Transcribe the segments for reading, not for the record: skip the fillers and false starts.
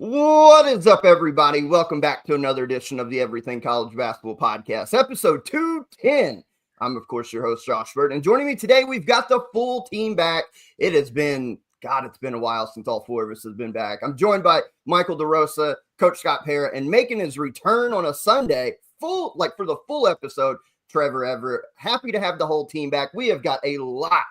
What is up, everybody? Welcome back to another edition of the Everything College Basketball Podcast, episode 210. I'm, of course, your host, Josh Bird, and joining me today, we've got the full team back. It's been a while since all four of us have been back. I'm joined by Michael DeRosa, Coach Scott Parra, and making his return on a Sunday, for the full episode, Trevor Everett. Happy to have the whole team back. We have got a lot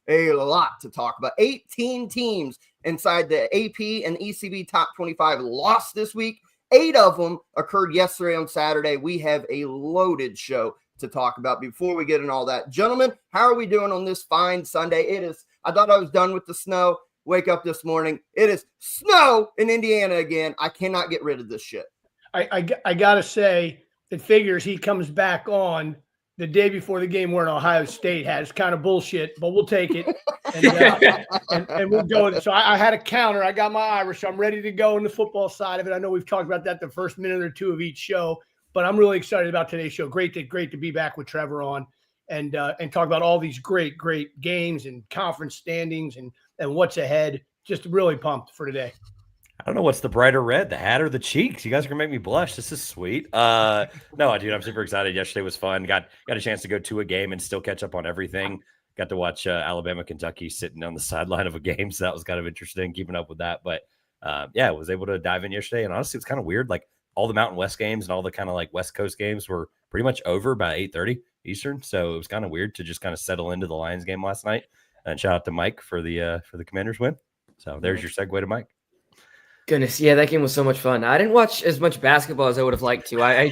to talk about. 18 teams inside the AP and ECB top 25 lost this week. 8 of them occurred yesterday on Saturday. We have a loaded show to talk about. Before we get in all that, gentlemen, how are we doing on this fine Sunday? I thought I was done with the snow. Wake up this morning. It is snow in Indiana again. I cannot get rid of this shit. I got to say, it figures he comes back on the day before the game where Ohio State has kind of bullshit, but we'll take it. And we'll go. So I had a counter. I got my Irish. So I'm ready to go in the football side of it. I know we've talked about that the first minute or two of each show, but I'm really excited about today's show. Great to be back with Trevor on and talk about all these great games and conference standings and what's ahead. Just really pumped for today. I don't know what's the brighter red, the hat or the cheeks. You guys are gonna make me blush. This is sweet. No, dude, I'm super excited. Yesterday was fun. Got a chance to go to a game and still catch up on everything. Got to watch Alabama, Kentucky sitting on the sideline of a game, so that was kind of interesting, keeping up with that. But I was able to dive in yesterday, and honestly, it's kind of weird. Like all the Mountain West games and all the kind of like West Coast games were pretty much over by 8:30 Eastern. So it was kind of weird to just kind of settle into the Lions game last night. And shout out to Mike for the Commanders win. So there's your segue to Mike. Goodness, yeah, that game was so much fun. I didn't watch as much basketball as I would have liked to. I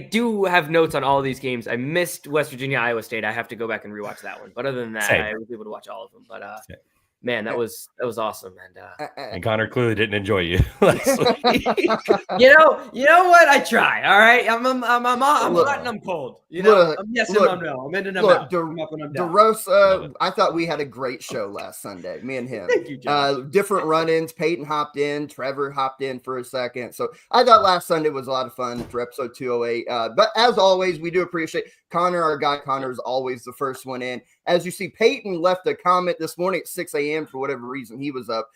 do have notes on all of these games. I missed West Virginia, Iowa State. I have to go back and rewatch that one. But other than that, Same. I was able to watch all of them. But man, that was awesome. And Connor clearly didn't enjoy you last week. you know what? I try. All right, I'm hot and I'm cold. You know, I'm yes and I'm no. I'm in and I'm out. I'm up and I'm down. DeRosa, I thought we had a great show last Sunday, me and him. Thank you, John. Different run-ins. Peyton hopped in. Trevor hopped in for a second. So I thought last Sunday was a lot of fun for episode 208. But as always, we do appreciate Connor, our guy. Connor is always the first one in. As you see, Peyton left a comment this morning at 6 a.m. for whatever reason he was up.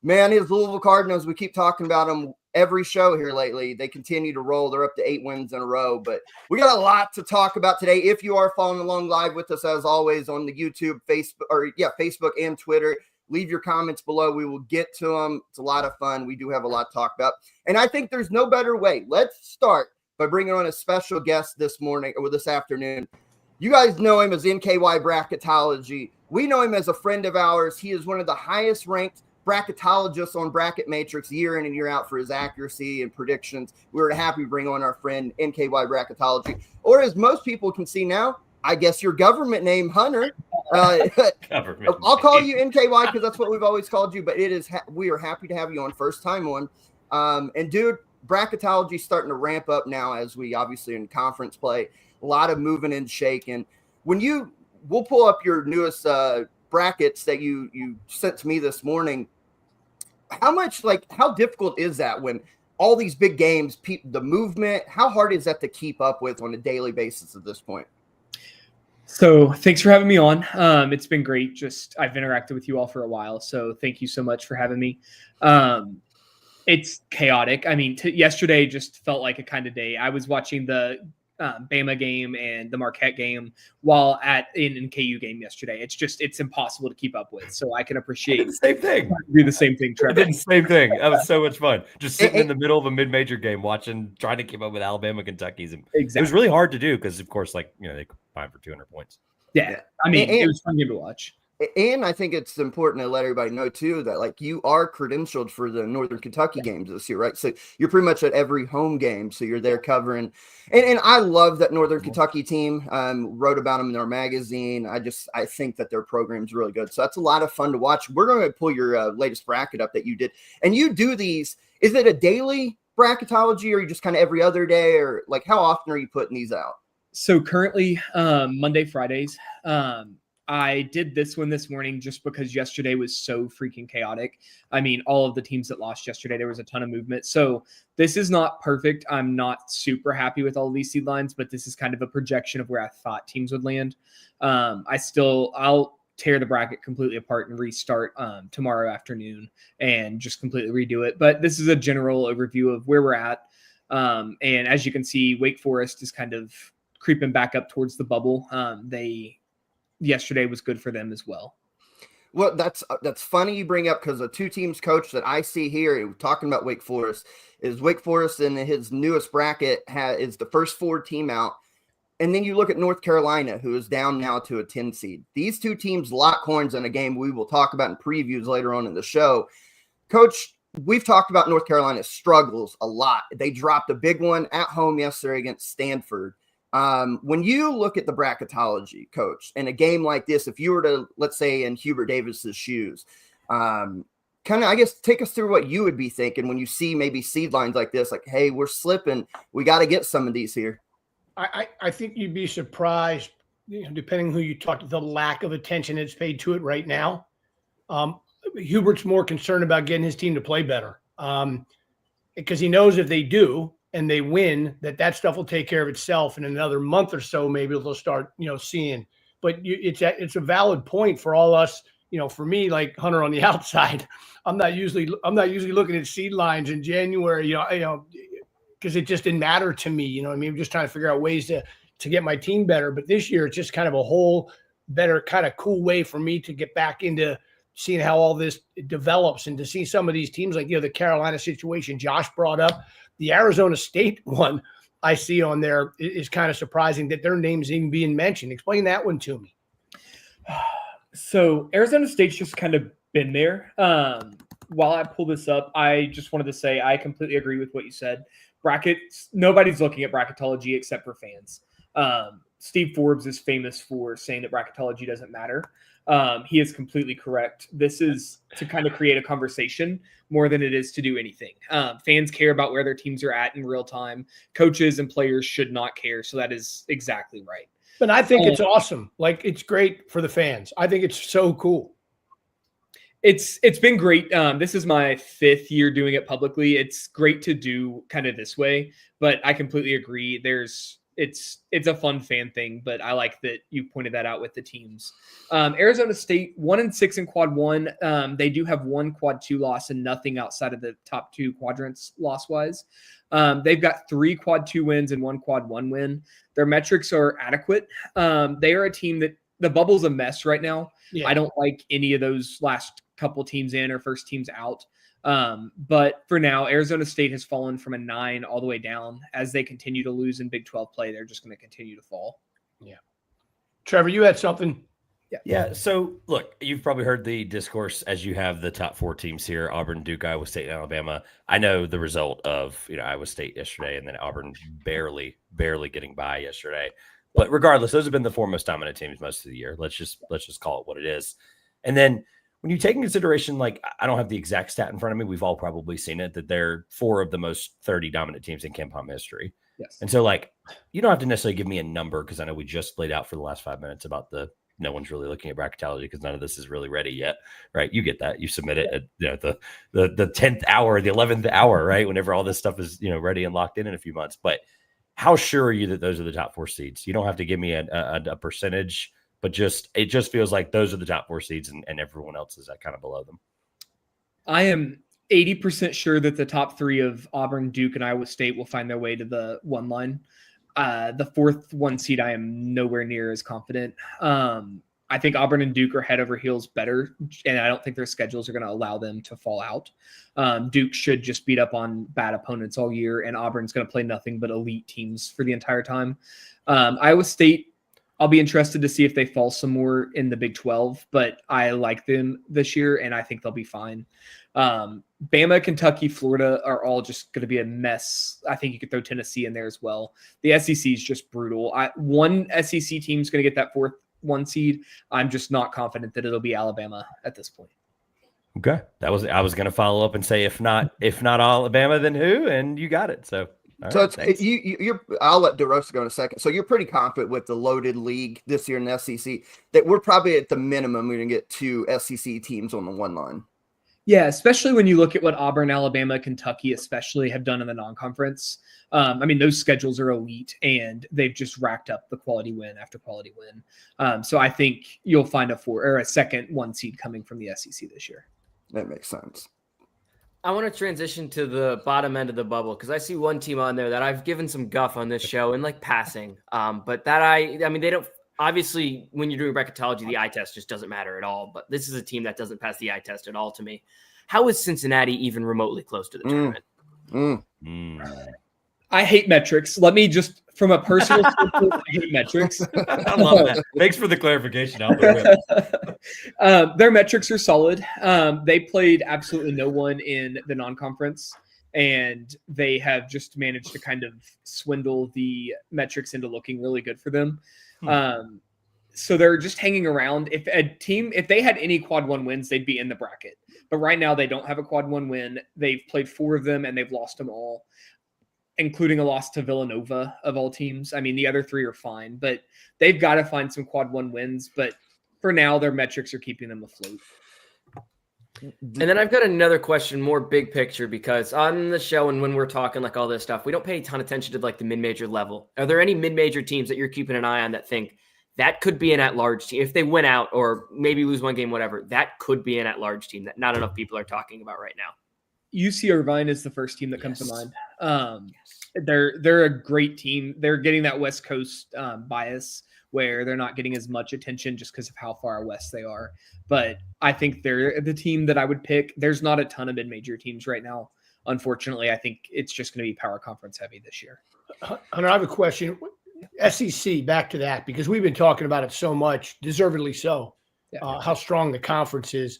Man, his Louisville Cardinals, we keep talking about them every show here lately. They continue to roll. They're up to 8 wins in a row. But we got a lot to talk about today. If you are following along live with us, as always, on the YouTube, Facebook, and Twitter, leave your comments below. We will get to them. It's a lot of fun. We do have a lot to talk about. And I think there's no better way. Let's start by bringing on a special guest this morning or this afternoon. You guys know him as NKY Bracketology. We know him as a friend of ours. He is one of the highest ranked bracketologists on Bracket Matrix year in and year out for his accuracy and predictions. We're happy to bring on our friend NKY Bracketology. Or as most people can see now, I guess your government name, Hunter. I'll call you NKY because that's what we've always called you, but we are happy to have you on, first time on. And dude, bracketology is starting to ramp up now as we obviously in conference play. A lot of moving and shaking. We'll pull up your newest brackets that you sent to me this morning. How difficult is that when all these big games, the movement, how hard is that to keep up with on a daily basis at this point? So thanks for having me on. It's been great. I've interacted with you all for a while. So thank you so much for having me. It's chaotic. I mean, yesterday just felt like a kind of day. I was watching the Bama game and the Marquette game while at an NKU game yesterday. It's impossible to keep up with. So I can appreciate the same thing. Do the same thing, Trevor. I did the same thing. That was so much fun. Just sitting in the middle of a mid-major game, trying to keep up with Alabama, Kentucky's. Exactly. It was really hard to do because, of course, they combined for 200 points. Yeah. I mean, it was fun game to watch. And I think it's important to let everybody know, too, that, you are credentialed for the Northern Kentucky games this year, right? So you're pretty much at every home game. So you're there covering. And I love that Northern Kentucky team. Wrote about them in our magazine. I think that their program's really good. So that's a lot of fun to watch. We're going to pull your latest bracket up that you did. And you do these. Is it a daily bracketology or you just kind of every other day? Or, how often are you putting these out? So currently, Monday, Fridays. I did this one this morning just because yesterday was so freaking chaotic. I mean, all of the teams that lost yesterday, there was a ton of movement. So this is not perfect. I'm not super happy with all of these seed lines, but this is kind of a projection of where I thought teams would land. I'll tear the bracket completely apart and restart tomorrow afternoon and just completely redo it. But this is a general overview of where we're at. And as you can see, Wake Forest is kind of creeping back up towards the bubble. Yesterday was good for them as well. Well, that's funny you bring up, because the two teams coach that I see here talking about Wake Forest is Wake Forest in his newest bracket is the first 4 team out. And then you look at North Carolina, who is down now to a 10 seed. These two teams lock horns in a game we will talk about in previews later on in the show. Coach, we've talked about North Carolina's struggles a lot. They dropped a big one at home yesterday against Stanford. When you look at the bracketology, Coach, in a game like this, if you were to, let's say, in Hubert Davis's shoes, kind of, I guess, take us through what you would be thinking when you see maybe seed lines like this, like, hey, we're slipping. We got to get some of these here. I think you'd be surprised, depending who you talk to, the lack of attention that's paid to it right now. Hubert's more concerned about getting his team to play better, because he knows if they do and they win, that stuff will take care of itself. In another month or so, maybe they'll start, seeing. But it's a valid point for all us. For me, like Hunter on the outside, I'm not usually looking at seed lines in January. Because it just didn't matter to me. I'm just trying to figure out ways to get my team better. But this year, it's just kind of a whole better kind of cool way for me to get back into seeing how all this develops, and to see some of these teams like, the Carolina situation Josh brought up. The Arizona State one I see on there is kind of surprising that their name's even being mentioned. Explain that one to me. So Arizona State's just kind of been there. While I pull this up, I just wanted to say I completely agree with what you said. Brackets, nobody's looking at bracketology except for fans. Steve Forbes is famous for saying that bracketology doesn't matter. He is completely correct. This is to kind of create a conversation more than it is to do anything. Fans care about where their teams are at in real time. Coaches and players should not care. So that is exactly right. But I think it's awesome. Like, it's great for the fans. I think it's so cool. It's been great. This is my 5th year doing it publicly. It's great to do kind of this way, but I completely agree. It's a fun fan thing, but I like that you pointed that out with the teams. Arizona State 1-6 in quad 1. They do have 1 quad 2 loss and nothing outside of the top 2 quadrants loss wise. They've got 3 quad 2 wins and 1 quad 1 win. Their metrics are adequate. They are a team that the bubble's a mess right now. Yeah. I don't like any of those last couple teams in or first teams out. But for now, Arizona State has fallen from a 9 all the way down. As they continue to lose in Big 12 play, they're just going to continue to fall. Yeah. Trevor, you had something? Yeah. So look, you've probably heard the discourse as you have the top 4 teams here: Auburn, Duke, Iowa State, and Alabama. I know the result of Iowa State yesterday, and then Auburn barely getting by yesterday. But regardless, those have been the 4 most dominant teams most of the year. Let's just call it what it is. And then when you take in consideration, like, I don't have the exact stat in front of me, we've all probably seen it, that they're 4 of the most 30 dominant teams in KenPom history. Yes. And so, like, you don't have to necessarily give me a number, because I know we just laid out for the last 5 minutes about no one's really looking at bracketology because none of this is really ready yet, right? You get that. You submit it at the 10th hour, the 11th hour, right? Whenever all this stuff is ready and locked in a few months. But how sure are you that those are the top 4 seeds? You don't have to give me a percentage, but it just feels like those are the top 4 seeds, and everyone else is kind of below them. I am 80% sure that the top 3 of Auburn, Duke, and Iowa State will find their way to the 1 line. The 4th 1 seed, I am nowhere near as confident. I think Auburn and Duke are head over heels better, and I don't think their schedules are going to allow them to fall out. Duke should just beat up on bad opponents all year, and Auburn's going to play nothing but elite teams for the entire time. Iowa State, I'll be interested to see if they fall some more in the Big 12, but I like them this year, and I think they'll be fine. Bama, Kentucky, Florida are all just going to be a mess. I think you could throw Tennessee in there as well. The SEC is just brutal. One SEC team is going to get that 4th 1 seed. I'm just not confident that it'll be Alabama at this point. Okay. I was going to follow up and say, if not Alabama, then who? And you got it. So you're. I'll let DeRosa go in a second. So you're pretty confident with the loaded league this year in the SEC that we're probably at the minimum we're going to get 2 SEC teams on the 1 line. Yeah, especially when you look at what Auburn, Alabama, Kentucky especially have done in the non-conference. I mean, those schedules are elite, and they've just racked up the quality win after quality win. So I think you'll find a second 1 seed coming from the SEC this year. That makes sense. I want to transition to the bottom end of the bubble because I see one team on there that I've given some guff on this show and like passing. But that I mean, they don't obviously when you're doing bracketology, the eye test just doesn't matter at all. But this is a team that doesn't pass the eye test at all to me. How is Cincinnati even remotely close to the tournament? I hate metrics. Let me just, from a personal standpoint, I hate metrics. I love that. Thanks for the clarification. Their metrics are solid. They played absolutely no one in the non-conference, and they have just managed to kind of swindle the metrics into looking really good for them. So they're just hanging around. If they had any quad 1 wins, they'd be in the bracket. But right now they don't have a quad 1 win. They've played 4 of them and they've lost them all, including a loss to Villanova of all teams. I mean, the other 3 are fine, but they've got to find some quad 1 wins. But for now, their metrics are keeping them afloat. And then I've got another question, more big picture, because on the show and when we're talking like all this stuff, we don't pay a ton of attention to like the mid-major level. Are there any mid-major teams that you're keeping an eye on that think that could be an at-large team? If they win out or maybe lose one game, whatever, that could be an at-large team that not enough people are talking about right now. UC Irvine is the first team that comes to mind. They're a great team. They're getting that West Coast bias where they're not getting as much attention just because of how far west they are. But I think they're the team that I would pick. There's not a ton of mid-major teams right now. Unfortunately, I think it's just going to be power conference heavy this year. Hunter, I have a question. SEC, back to that, because we've been talking about it so much, deservedly so, how strong the conference is.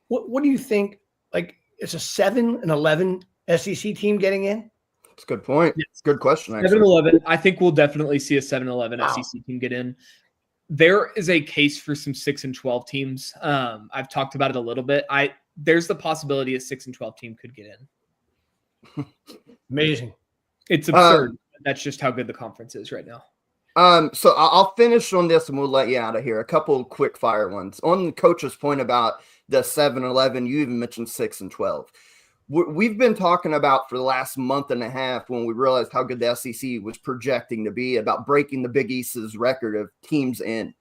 What do you think? Like, it's a 7-11 SEC team getting in? That's a good point. Yes. Good question. 7-11. I think we'll definitely see a 7-11 SEC team get in. There is a case for some 6-12 teams. I've talked about it a little bit. There's the possibility a 6-12 team could get in. Amazing. It's absurd. That's just how good the conference is right now. So I'll finish on this and we'll let you out of here. A couple quick fire ones. On the coach's point about the 7-11, you even mentioned 6-12. We've been talking about for the last month and a half when we realized how good the SEC was projecting to be about breaking the Big East's record of teams in.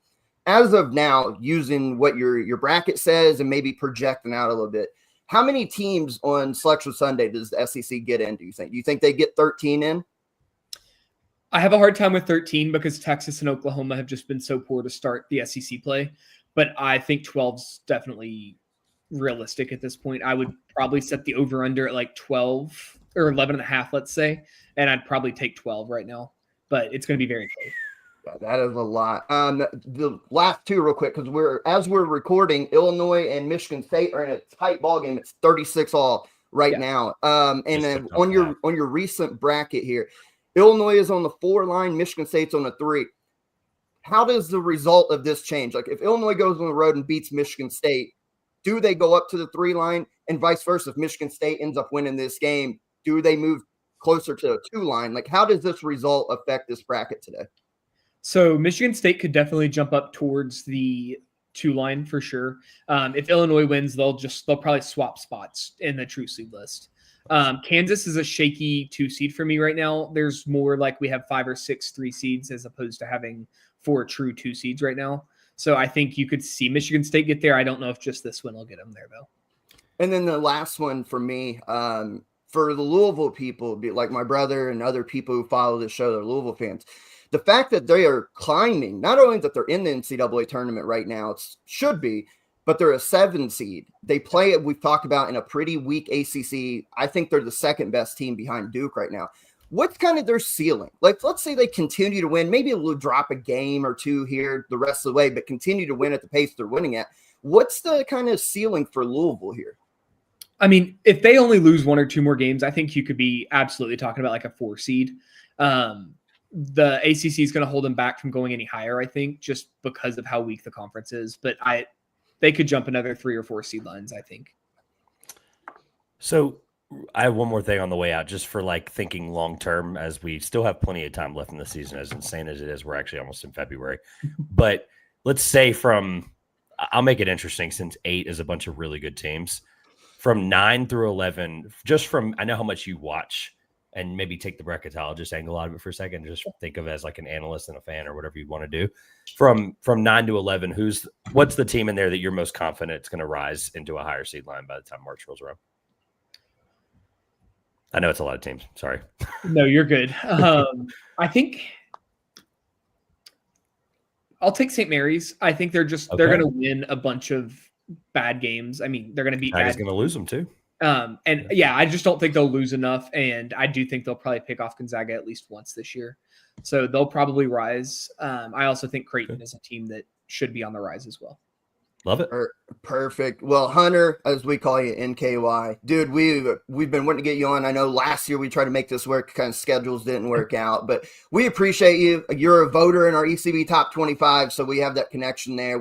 As of now, using what your bracket says and maybe projecting out a little bit, how many teams on Selection Sunday does the SEC get in, do you think? Do you think they get 13 in? I have a hard time with 13 because Texas and Oklahoma have just been so poor to start the SEC play. But I think 12's definitely realistic at this point. I would probably set the over-under at like 12 or 11.5, let's say. And I'd probably take 12 right now. But it's going to be very close. Yeah, that is a lot. The last 2 real quick, because we're recording, Illinois and Michigan State are in a tight ball game. It's 36-all right now. And then on your recent bracket here, Illinois is on the 4 line, Michigan State's on the 3. How does the result of this change? Like if Illinois goes on the road and beats Michigan State, do they go up to the 3 line? And vice versa, if Michigan State ends up winning this game, do they move closer to a 2 line? Like how does this result affect this bracket today? So Michigan State could definitely jump up towards the 2 line for sure. If Illinois wins, they'll probably swap spots in the true seed list. Kansas is a shaky 2 seed for me right now. There's more like we have 5 or 6 3 seeds as opposed to having 4 true 2 seeds right now. So I think you could see Michigan State get there. I don't know if just this win will get them there though. And then the last one for me, for the Louisville people, be like my brother and other people who follow this show, they're Louisville fans. The fact that they are climbing, not only that they're in the NCAA tournament right now, it should be, but they're a 7 seed. They play it, we've talked about, in a pretty weak ACC. I think they're the second best team behind Duke right now. What's kind of their ceiling? Like, let's say they continue to win. Maybe they'll drop a game or 2 here the rest of the way, but continue to win at the pace they're winning at. What's the kind of ceiling for Louisville here? I mean, if they only lose 1 or 2 more games, I think you could be absolutely talking about like a 4 seed. The ACC is going to hold them back from going any higher, I think, just because of how weak the conference is. But they could jump another 3 or 4 seed lines, I think. So I have one more thing on the way out, just for like thinking long term, as we still have plenty of time left in the season. As insane as it is, we're actually almost in February. But let's say I'll make it interesting since 8 is a bunch of really good teams. from 9 through 11, just from, I know how much you watch, and maybe take the bracketologist angle out of it for a second. Just think of it as like an analyst and a fan or whatever you want to do. From 9 to 11, what's the team in there that you're most confident it's going to rise into a higher seed line by the time March rolls around? I know it's a lot of teams. Sorry. No, you're good. I think I'll take St. Mary's. I think they're going to win a bunch of bad games. I mean, they're going to beat. Gonzaga's going to lose them too. And yeah, I just don't think they'll lose enough. And I do think they'll probably pick off Gonzaga at least once this year. So they'll probably rise. I also think Creighton is a team that should be on the rise as well. Love it. Perfect. Well, Hunter, as we call you, NKY, dude, we've been wanting to get you on. I know last year we tried to make this work, kind of schedules didn't work out, but we appreciate you. You're a voter in our ECB top 25, so we have that connection there.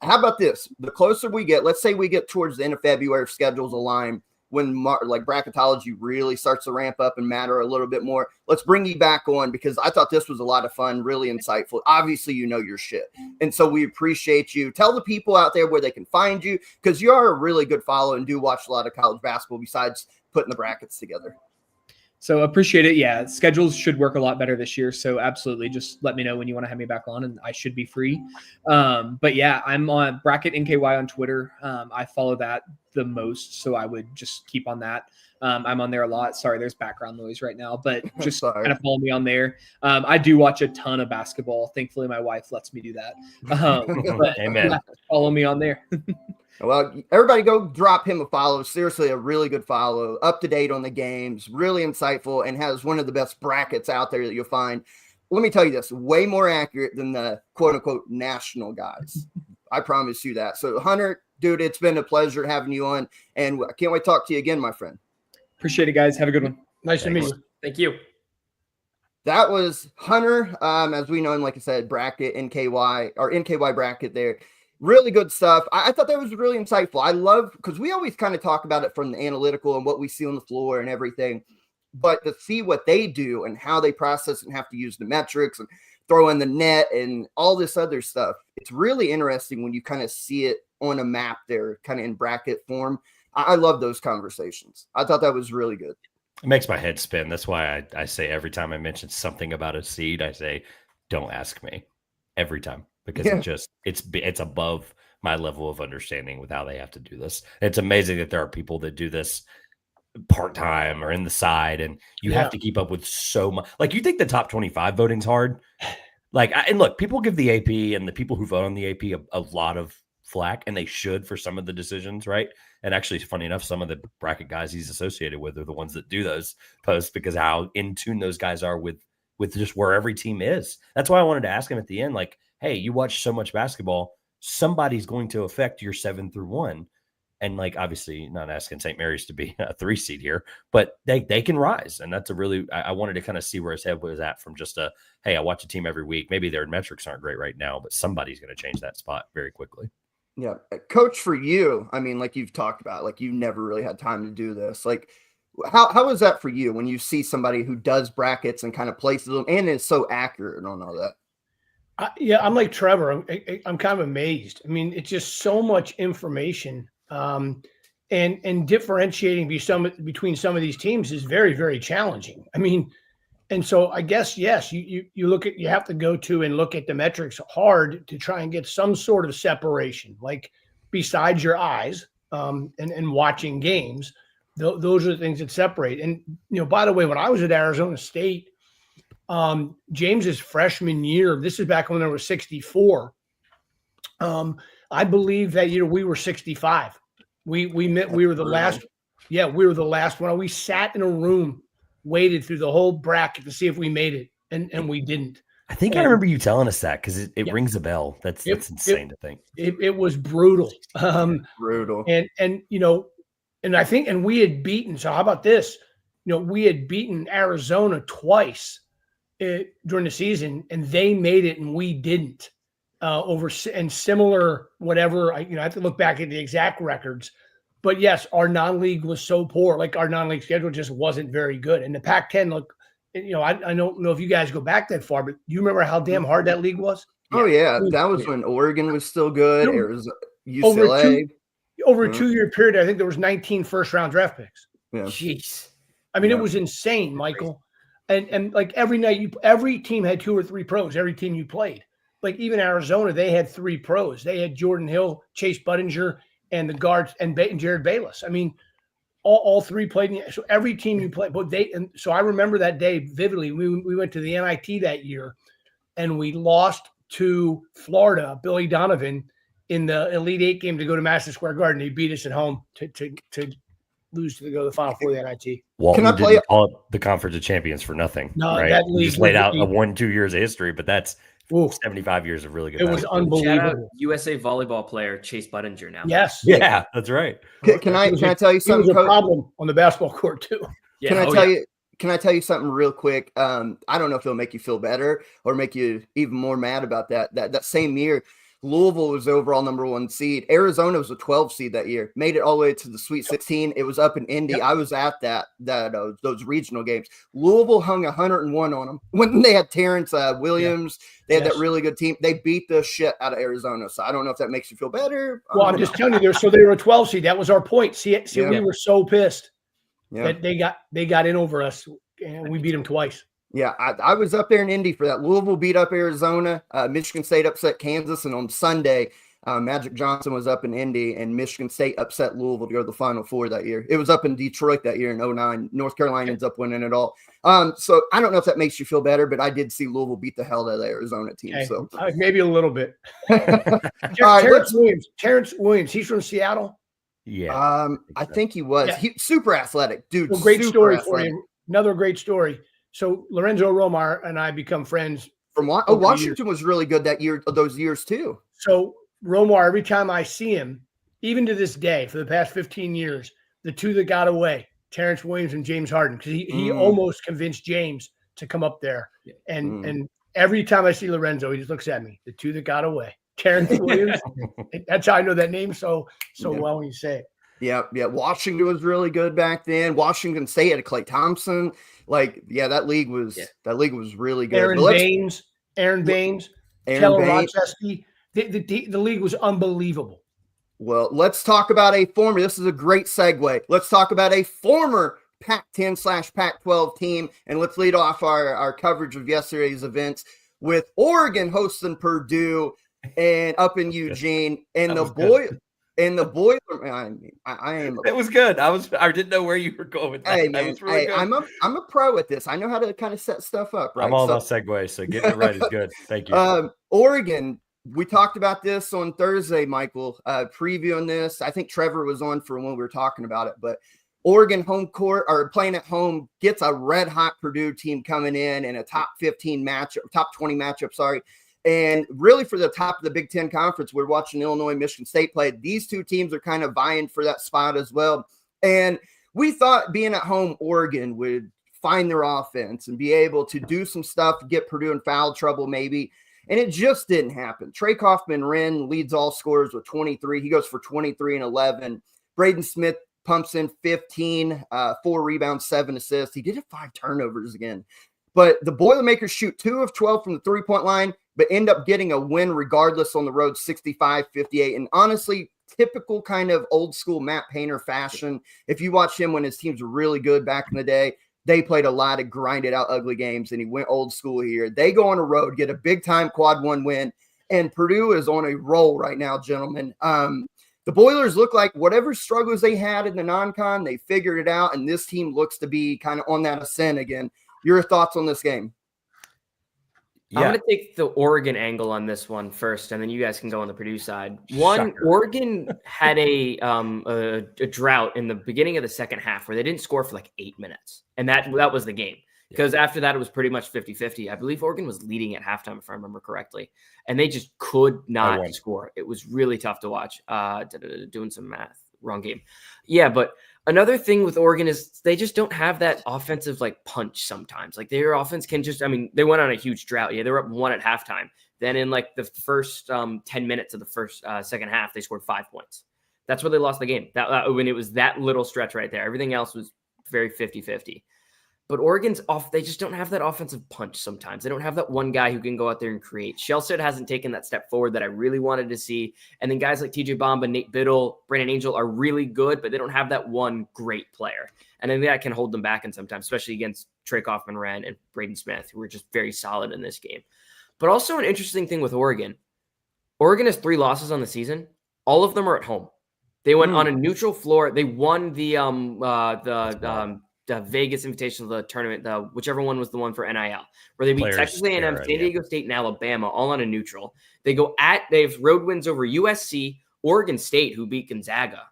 How about this? The closer we get, let's say we get towards the end of February, if schedules align, when like bracketology really starts to ramp up and matter a little bit more, let's bring you back on, because I thought this was a lot of fun, really insightful. Obviously, you know your shit. And so we appreciate you. Tell the people out there where they can find you, because you are a really good follow and do watch a lot of college basketball besides putting the brackets together. So appreciate it. Yeah, schedules should work a lot better this year. So absolutely, just let me know when you want to have me back on, and I should be free. But yeah, I'm on Bracket NKY on Twitter. I follow that the most, so I would just keep on that. I'm on there a lot. Sorry, there's background noise right now, but just kind of follow me on there. I do watch a ton of basketball. Thankfully, my wife lets me do that. But Amen. Follow me on there. Well, everybody go drop him a follow. Seriously, a really good follow. Up to date on the games, really insightful, and has one of the best brackets out there that you'll find. Let me tell you this, way more accurate than the quote-unquote national guys. I promise you that. So, Hunter, dude, it's been a pleasure having you on, and I can't wait to talk to you again, my friend. Appreciate it, guys. Have a good one. Nice to meet you. Thank you. That was Hunter, as we know him, like I said, Bracket NKY, or NKY Bracket there. Really good stuff. I thought that was really insightful. I love, because we always kind of talk about it from the analytical and what we see on the floor and everything, but to see what they do and how they process and have to use the metrics and throw in the net and all this other stuff, it's really interesting when you kind of see it on a map there, kind of in bracket form. I love those conversations. I thought that was really good. It makes my head spin. That's why I say every time I mention something about a seed, I say, don't ask me every time. Because it's above my level of understanding with how they have to do this. It's amazing that there are people that do this part-time or in the side, and you have to keep up with so much. Like, you think the top 25 voting's hard? Like, and look, people give the AP and the people who vote on the AP a lot of flack, and they should for some of the decisions, right? And actually, funny enough, some of the bracket guys he's associated with are the ones that do those posts, because how in tune those guys are with just where every team is. That's why I wanted to ask him at the end, like, hey, you watch so much basketball, somebody's going to affect your 7 through 1. And like, obviously not asking St. Mary's to be a 3 seed here, but they can rise. And that's I wanted to kind of see where his head was at from just hey, I watch a team every week. Maybe their metrics aren't great right now, but somebody's going to change that spot very quickly. Yeah. Coach, for you, I mean, like you've talked about, like you've never really had time to do this. Like, how is that for you when you see somebody who does brackets and kind of places them and is so accurate on all that? I'm like Trevor. I'm kind of amazed. I mean, it's just so much information, and differentiating between some of these teams is very, very challenging. I mean, and so I guess, yes, you have to go to and look at the metrics hard to try and get some sort of separation, like besides your eyes, and watching games. Those are the things that separate. And, by the way, when I was at Arizona State, James's freshman year, this is back when there was 64. I believe that, we were 65. We were the last. Yeah, we were the last one. We sat in a room, waited through the whole bracket to see if we made it, and we didn't. I think I remember you telling us that, because it rings a bell. That's insane to think. It was brutal. Brutal. And I think, and we had beaten. So how about this? We had beaten Arizona twice during the season, and they made it and we didn't. Over and similar whatever. I have to look back at the exact records, but yes, our non-league was so poor. Like, our non-league schedule just wasn't very good. And the Pac-10, look, I don't know if you guys go back that far, but do you remember how damn hard that league was? Oh yeah, that was when Oregon was still good. Arizona, UCLA. over a 2-year period, I think there was 19 first-round draft picks. Yeah. Jeez. I mean, it was insane, Michael. And like every night, every team had 2 or 3 pros. Every team you played, like even Arizona, they had 3 pros. They had Jordan Hill, Chase Budinger, and the guards, and Jared Bayless. I mean, all 3 played. So every team you played, but so I remember that day vividly. We went to the NIT that year, and we lost to Florida, Billy Donovan, in the Elite 8 game to go to Madison Square Garden. They beat us at home to lose to go to the Final Four of the NIT. Walton Can I play didn't call it the Conference of Champions for nothing. No, right? that You league just laid out was- a 1-2 years of history, but that's Ooh, 75 years of really good it was basketball. Shout out unbelievable. USA volleyball player Chase Budinger now. Yes. Yeah, that's right. Can I tell you He was something, a Coach? problem on the basketball court too. Yeah, Can I oh, tell yeah. you? Can I tell you something real quick? I don't know if it'll make you feel better or make you even more mad about that. That same year, Louisville was the overall number 1 seed. Arizona was a 12 seed that year. Made it all the way to the Sweet 16. It was up in Indy. Yep. I was at those regional games. Louisville hung 101 on them when they had Terrence Williams. They had that really good team. They beat the shit out of Arizona. So I don't know if that makes you feel better. Well, I'm just telling you, so they were a 12 seed. That was our point. See, Yeah. we were so pissed Yeah. that they got in over us, and we beat them twice. Yeah, I was up there in Indy for that. Louisville beat up Arizona. Michigan State upset Kansas. And on Sunday, Magic Johnson was up in Indy, and Michigan State upset Louisville to go to the Final Four that year. It was up in Detroit that year in 2009. North Carolina ends up winning it all. So I don't know if that makes you feel better, but I did see Louisville beat the hell out of the Arizona team. Okay. So Maybe a little bit. All right, Terrence Williams, he's from Seattle. Yeah. I think he was. Yeah. He super athletic, dude. Well, great super story athletic. for you. Another great story. So Lorenzo Romar and I become friends. From Washington was really good that year, those years too. So Romar, every time I see him, even to this day, for the past 15 years, the 2 that got away, Terrence Williams and James Harden, because he almost convinced James to come up there. And every time I see Lorenzo, he just looks at me. The 2 that got away, Terrence Williams. That's how I know that name so well when you say it. Yeah. Washington was really good back then. Washington State had Klay Thompson. That league was really good. Aaron Baines, Taylor Baines. Rochesky. The league was unbelievable. Well, let's talk about a former. This is a great segue. Let's talk about a former Pac-10/Pac-12 team, and let's lead off our coverage of yesterday's events with Oregon hosting Purdue and up in Eugene, and the Boiler. I am. It was good. I didn't know where you were going with that. Hey, That man, was really good. I'm a pro at this. I know how to kind of set stuff up. Right? I'm all about segues, so getting it right is good. Thank you. Oregon. We talked about this on Thursday, Michael, previewing this. I think Trevor was on for when we were talking about it, but Oregon home court or playing at home gets a red hot Purdue team coming in a top 20 matchup. Sorry. And really for the top of the Big Ten Conference, we're watching Illinois, Michigan State play. These 2 teams are kind of vying for that spot as well. And we thought being at home, Oregon would find their offense and be able to do some stuff, get Purdue in foul trouble maybe. And it just didn't happen. Trey Kaufman-Renn leads all scorers with 23. He goes for 23 and 11. Braden Smith pumps in 15, 4 rebounds, 7 assists. He did have 5 turnovers again. But the Boilermakers shoot 2 of 12 from the 3-point line, but end up getting a win regardless on the road, 65-58. And honestly, typical kind of old school Matt Painter fashion. If you watch him when his teams were really good back in the day, they played a lot of grinded out ugly games, and he went old school here. They go on a road, get a big time quad 1 win, and Purdue is on a roll right now, gentlemen. The Boilers look like whatever struggles they had in the non-con, they figured it out, and this team looks to be kind of on that ascent again. Your thoughts on this game? I'm going to take the Oregon angle on this one first, and then you guys can go on the Purdue side. One, Oregon had a drought in the beginning of the second half where they didn't score for like 8 minutes, and that was the game. Because after that, it was pretty much 50-50. I believe Oregon was leading at halftime, if I remember correctly, and they just could not score. It was really tough to watch. Doing some math, wrong game. Yeah, but another thing with Oregon is they just don't have that offensive like punch sometimes. Like their offense can just, they went on a huge drought. Yeah, they were up 1 at halftime. Then in like the first 10 minutes of the second half, they scored 5 points. That's where they lost the game. That when it was that little stretch right there. Everything else was very 50-50. But Oregon's off. They just don't have that offensive punch sometimes. They don't have that one guy who can go out there and create. Shellstead hasn't taken that step forward that I really wanted to see. And then guys like TJ Bamba, Nate Biddle, Brandon Angel are really good, but they don't have that one great player. And I think that can hold them back in sometimes, especially against Trey Kaufman-Wren and Braden Smith, who were just very solid in this game. But also an interesting thing with Oregon. Oregon has 3 losses on the season. All of them are at home. They went on a neutral floor. They won the Vegas Invitational, the tournament, whichever one was the one for NIL, where they beat Texas A&M, San Diego State, and Alabama, all on a neutral. They have road wins over USC, Oregon State, who beat Gonzaga.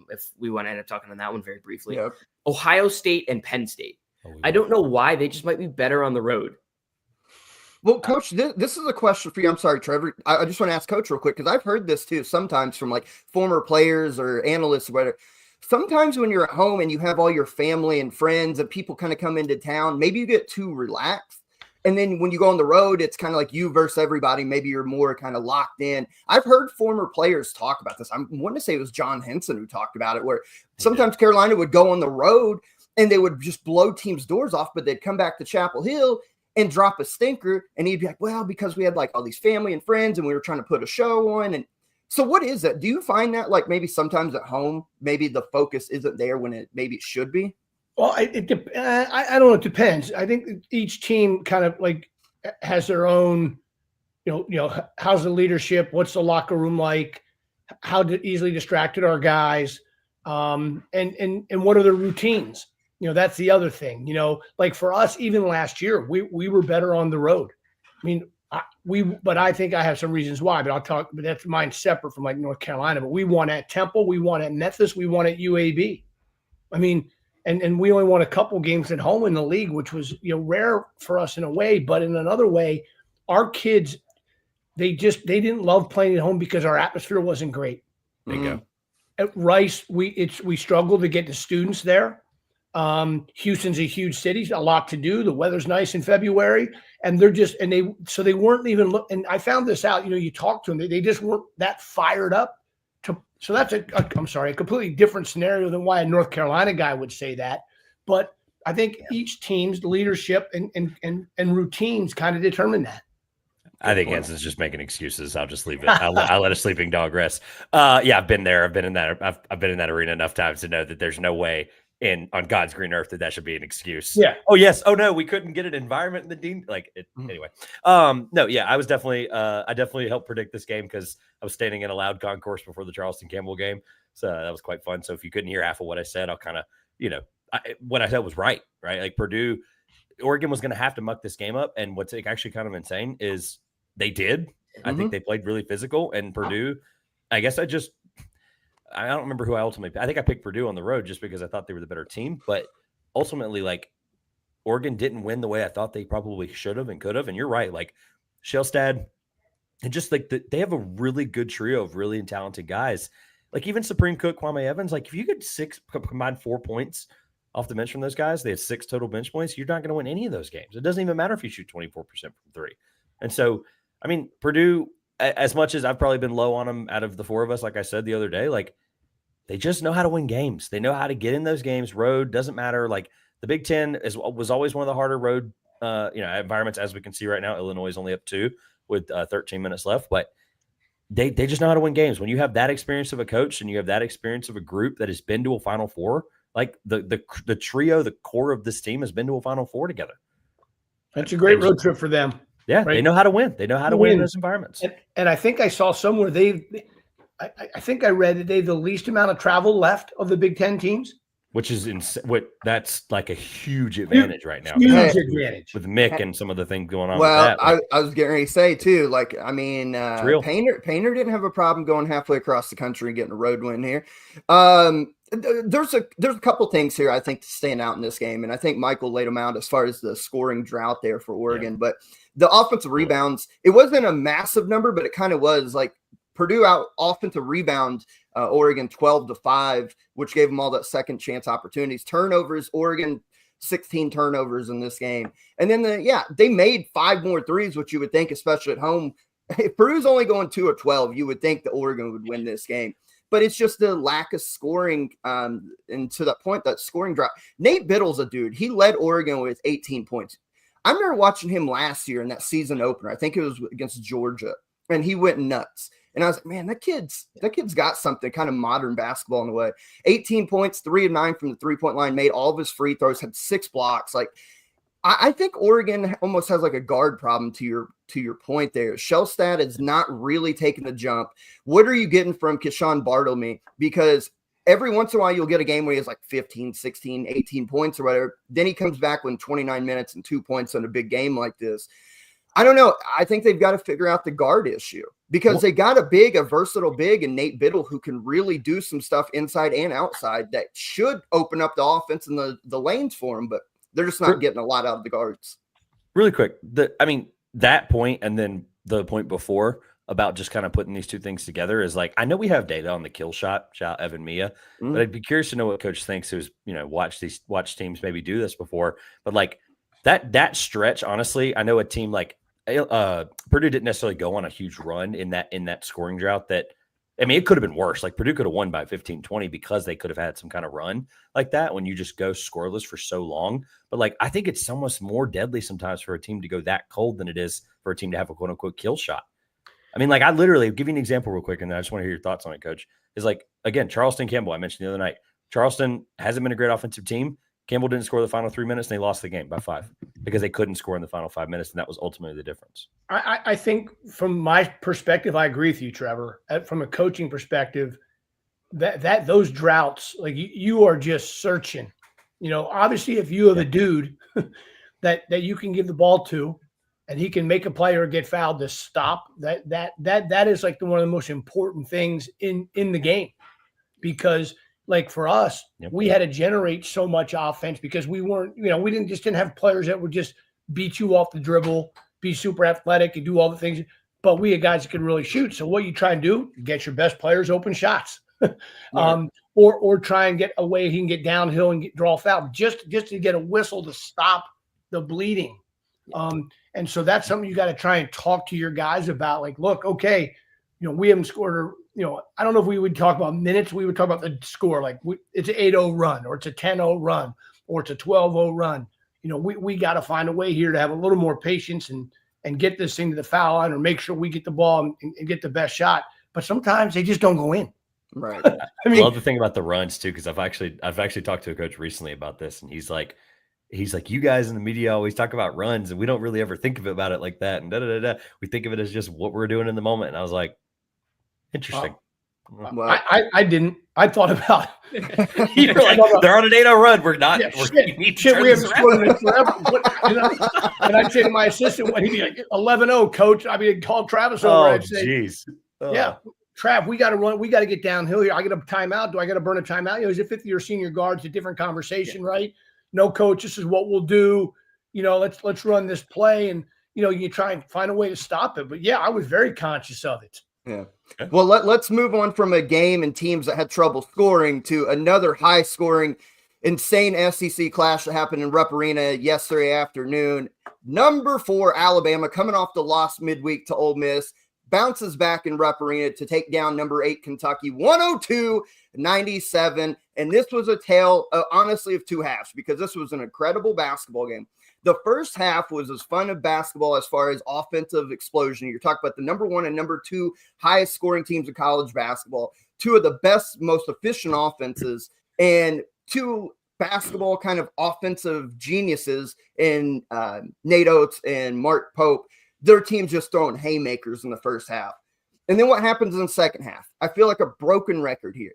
If we want to end up talking on that one very briefly, Ohio State and Penn State. I don't know why. They just might be better on the road. Well, Coach, this is a question for you. I'm sorry, Trevor. I just want to ask Coach real quick, because I've heard this too sometimes from like former players or analysts or whatever. Sometimes when you're at home and you have all your family and friends and people kind of come into town, maybe you get too relaxed. And then when you go on the road, it's kind of like you versus everybody. Maybe you're more kind of locked in. I've heard former players talk about this. I want to say it was John Henson who talked about it, where sometimes Carolina would go on the road and they would just blow teams' doors off, but they'd come back to Chapel Hill and drop a stinker. And he'd be like, well, because we had like all these family and friends and we were trying to put a show on. And so what is that? Do you find that like maybe sometimes at home, maybe the focus isn't there when it should be? Well, I don't know. It depends. I think each team kind of like has their own, how's the leadership? What's the locker room like? How easily distracted are guys? And what are their routines? That's the other thing, like for us, even last year, we were better on the road. I mean, but I think I have some reasons why, but that's mine separate from like North Carolina, but we won at Temple, we won at Memphis, we won at UAB. I mean, and we only won a couple games at home in the league, which was, rare for us in a way, but in another way, our kids, they didn't love playing at home because our atmosphere wasn't great. There you go. At Rice, we struggled to get the students there. Houston's a huge city, a lot to do. The weather's nice in February, and they weren't even and I found this out, you talk to them, they just weren't that fired up so that's a completely different scenario than why a North Carolina guy would say that. But I think each team's leadership and routines kind of determine that. I think Hanson's just making excuses. I'll just leave it. I'll let a sleeping dog rest. Yeah, I've been there. I've been in that arena enough times to know that there's no way on God's green earth that should be an excuse. Yeah. Oh yes. Oh no, we couldn't get an environment in the dean. Anyway. No. Yeah, I was definitely. I definitely helped predict this game because I was standing in a loud concourse before the Charleston Campbell game, so that was quite fun. So if you couldn't hear half of what I said, I'll kind of, what I said was right. Like Purdue, Oregon was going to have to muck this game up, and what's actually kind of insane is they did. I think they played really physical, and Purdue. I guess I don't remember who I ultimately. I think I picked Purdue on the road just because I thought they were the better team. But ultimately, like Oregon didn't win the way I thought they probably should have and could have. And you're right, like Shellstead, and just like they have a really good trio of really talented guys. Like even Supreme Cook, Kwame Evans. Like if you get combined 4 points off the bench from those guys, they had 6 total bench points. You're not going to win any of those games. It doesn't even matter if you shoot 24% from 3. And so, I mean, Purdue. As much as I've probably been low on them out of the 4 of us, like I said the other day, like they just know how to win games. They know how to get in those games. Road doesn't matter. Like the Big Ten was always one of the harder road, environments, as we can see right now. Illinois is only up 2 with 13 minutes left, but they just know how to win games. When you have that experience of a coach and you have that experience of a group that has been to a Final Four, like the trio, the core of this team has been to a Final Four together. That's a great road trip for them. Yeah, right? They know how to win. They know how to win in those environments. And I think I saw somewhere I think I read that they have the least amount of travel left of the Big Ten teams. Which is that's like a huge advantage right now. Huge advantage. With Mick and some of the things going on well, with that. Like, I was getting ready to say too, like, I mean, Painter didn't have a problem going halfway across the country and getting a road win here. There's a couple things here I think to stand out in this game, and I think Michael laid them out as far as the scoring drought there for Oregon. Yeah. But the offensive rebounds, it wasn't a massive number, but it kind of was. Like Purdue out offensive rebound Oregon 12-5, which gave them all that second chance opportunities. Turnovers, Oregon 16 turnovers in this game, and then they made 5 more threes, which you would think, especially at home, if Purdue's only going 2 of 12, you would think that Oregon would win this game. but it's just the lack of scoring. And to that point, that scoring drop. Nate Biddle's a dude. He led Oregon with 18 points. I remember watching him last year in that season opener. I think it was against Georgia, and he went nuts. And I was like, man, that kid's got something, kind of modern basketball in the way. 18 points, 3 of 9 from the 3-point line, made all of his free throws, had 6 blocks. Like, I think Oregon almost has like a guard problem to your point there. Shellstad is not really taking the jump. What are you getting from Keyshawn Bartlemy? Because every once in a while you'll get a game where he has like 15, 16, 18 points or whatever. Then he comes back with 29 minutes and 2 points in a big game like this. I don't know. I think they've got to figure out the guard issue because they got a versatile big in Nate Biddle who can really do some stuff inside and outside that should open up the offense and the lanes for him, but they're just not getting a lot out of the guards. Really quick. That point and then the point before about just kind of putting these two things together is like, I know we have data on the kill shot, shout out Evan Mia, but I'd be curious to know what coach thinks who's, watch teams maybe do this before, but like that stretch, honestly, I know a team like Purdue didn't necessarily go on a huge run in that scoring drought it could have been worse. Like Purdue could have won by 15, 20 because they could have had some kind of run like that when you just go scoreless for so long. But like, I think it's almost more deadly sometimes for a team to go that cold than it is for a team to have a quote unquote kill shot. I mean, like I literally give you an example real quick. And then I just want to hear your thoughts on it, coach. Is like, again, Charleston Campbell, I mentioned the other night, Charleston hasn't been a great offensive team. Campbell didn't score the final 3 minutes and they lost the game by 5 because they couldn't score in the final 5 minutes. And that was ultimately the difference. I think from my perspective, I agree with you, Trevor. From a coaching perspective, that those droughts, like you are just searching, obviously if you have a dude that you can give the ball to and he can make a play or get fouled to stop that is like one of the most important things in the game, because like for us, we had to generate so much offense because we weren't, we didn't have players that would just beat you off the dribble, be super athletic and do all the things, but we had guys that could really shoot. So what you try and do, get your best players open shots, or try and get a way he can get downhill and draw a foul just to get a whistle to stop the bleeding. And so that's something you got to try and talk to your guys about. Like, look, okay, we haven't scored I don't know if we would talk about minutes. We would talk about the score. Like it's an 8-0 run or it's a 10-0 run or it's a 12-0 run. We got to find a way here to have a little more patience and get this thing to the foul line or make sure we get the ball and get the best shot. But sometimes they just don't go in. Right. I love the thing about the runs too, because I've actually talked to a coach recently about this, and he's like, you guys in the media always talk about runs, and we don't really ever think about it like that. And we think of it as just what we're doing in the moment. And I was like, interesting. Well, I didn't. I thought about You're like, they're on an 8-0 run. We're not. Yeah, we haven't scored in it forever. And I'd say to my assistant when he'd be like 11-0, coach, I'd call Travis over. I'd say, geez. Yeah, Trav, we got to run. We got to get downhill here. I get a timeout. Do I got to burn a timeout? He's a fifth-year senior guard. It's a different conversation, right? No, coach, this is what we'll do. Let's run this play, and you try and find a way to stop it. But yeah, I was very conscious of it. Yeah. Well, let's move on from a game and teams that had trouble scoring to another high-scoring, insane SEC clash that happened in Rupp Arena yesterday afternoon. Number 4, Alabama, coming off the loss midweek to Ole Miss, bounces back in Rupp Arena to take down number 8 Kentucky, 102-97. And this was a tale, honestly, of two halves, because this was an incredible basketball game. The first half was as fun of basketball as far as offensive explosion. You're talking about the number 1 and number 2 highest scoring teams in college basketball, 2 of the best, most efficient offenses, and 2 basketball kind of offensive geniuses in Nate Oates and Mark Pope. Their team's just throwing haymakers in the first half. And then what happens in the second half? I feel like a broken record here.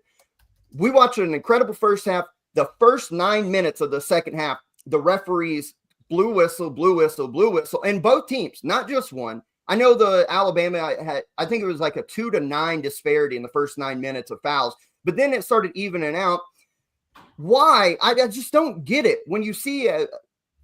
We watched an incredible first half. The first 9 minutes of the second half, the referees blew whistle, and both teams, not just one. I know the Alabama had, I think it was like a 2-9 disparity in the first 9 minutes of fouls, but then it started evening out. Why? I just don't get it. When you see a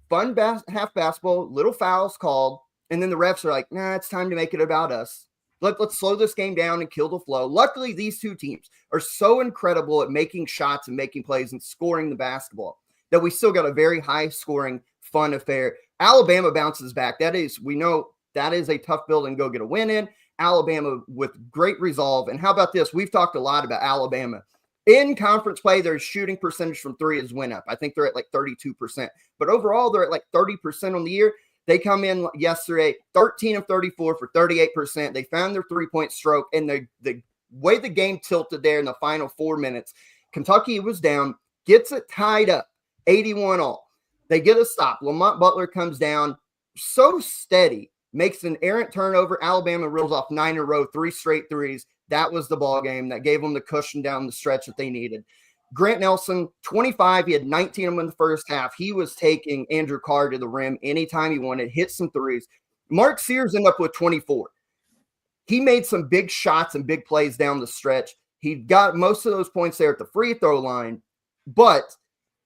fun half basketball, little fouls called, and then the refs are like, nah, it's time to make it about us. Let's slow this game down and kill the flow. Luckily, these two teams are so incredible at making shots and making plays and scoring the basketball that we still got a very high-scoring, fun affair. Alabama bounces back. We know that is a tough building to go get a win in. Alabama with great resolve. And how about this? We've talked a lot about Alabama. In conference play, their shooting percentage from three has went up. I think they're at like 32%. But overall, they're at like 30% on the year. They come in yesterday, 13 of 34 for 38%. They found their three-point stroke, and the way the game tilted there in the final 4 minutes, Kentucky was down, gets it tied up, 81 all. They get a stop. Lamont Butler comes down, so steady, makes an errant turnover. Alabama reels off 9 in a row, 3 straight threes. That was the ball game that gave them the cushion down the stretch that they needed. Grant Nelson, 25. He had 19 of them in the first half. He was taking Andrew Carr to the rim anytime he wanted, hit some threes. Mark Sears ended up with 24. He made some big shots and big plays down the stretch. He got most of those points there at the free throw line, but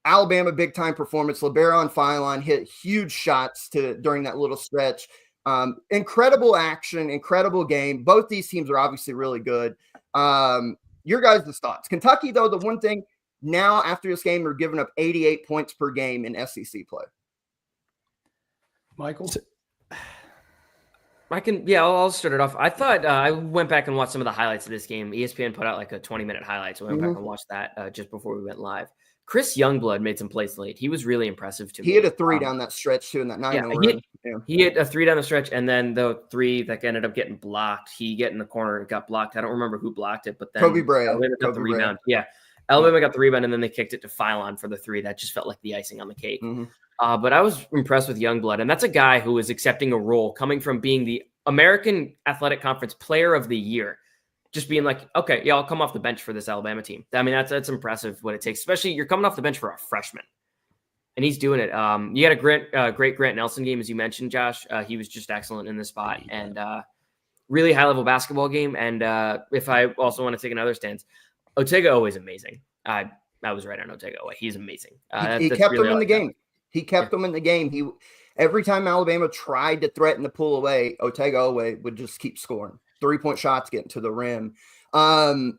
Alabama big-time performance. LeBaron Philon hit huge shots during that little stretch. Incredible action, incredible game. Both these teams are obviously really good. Your guys' thoughts. Kentucky, though, the one thing now after this game, they're giving up 88 points per game in SEC play. Michael? I'll start it off. I thought I went back and watched some of the highlights of this game. ESPN put out like a 20-minute highlight, so I went back and watched that just before we went live. Chris Youngblood made some plays late. He was really impressive to me. He hit a 3 down that stretch, too, in that 9-0 run. He hit a 3 down the stretch, and then the 3 that ended up getting blocked. He get in the corner and got blocked. I don't remember who blocked it, but then Kobe Bryant Alabama got the rebound. Yeah, Alabama got the rebound, and then they kicked it to Philon for the 3. That just felt like the icing on the cake. But I was impressed with Youngblood, and that's a guy who is accepting a role coming from being the American Athletic Conference Player of the Year. Just being like, okay, yeah, I'll come off the bench for this Alabama team. I mean, that's impressive what it takes, especially you're coming off the bench for a freshman. And he's doing it. You had a great Grant Nelson game, as you mentioned, Josh. He was just excellent in the spot and really high-level basketball game. And if I also want to take another stance, Otega always amazing. I was right on Otega. He's amazing. He kept them in the game. He kept them in the game. Every time Alabama tried to threaten to pull away, Otega Owe would just keep scoring. 3-point shots getting to the rim. I'm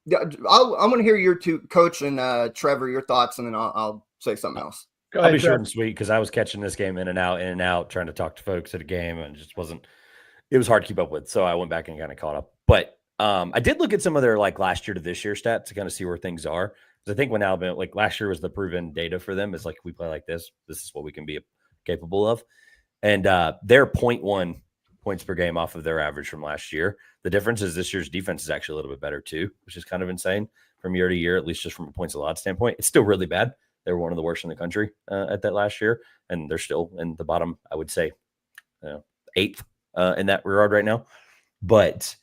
going to hear your two, Coach and Trevor, your thoughts, and then I'll say something else. I'll be short and sweet because I was catching this game in and out, trying to talk to folks at a game, and it was hard to keep up with. So I went back and kind of caught up. But I did look at some of their like last year to this year stats to kind of see where things are. Because I think when Alabama, like last year was the proven data for them. It's like, we play like this. This is what we can be capable of. And they're 0.1 points per game off of their average from last year. The difference is this year's defense is actually a little bit better too, which is kind of insane from year to year, at least just from a points allowed standpoint. It's still really bad. They were one of the worst in the country at that last year, and they're still in the bottom, I would say, 8th in that regard right now. But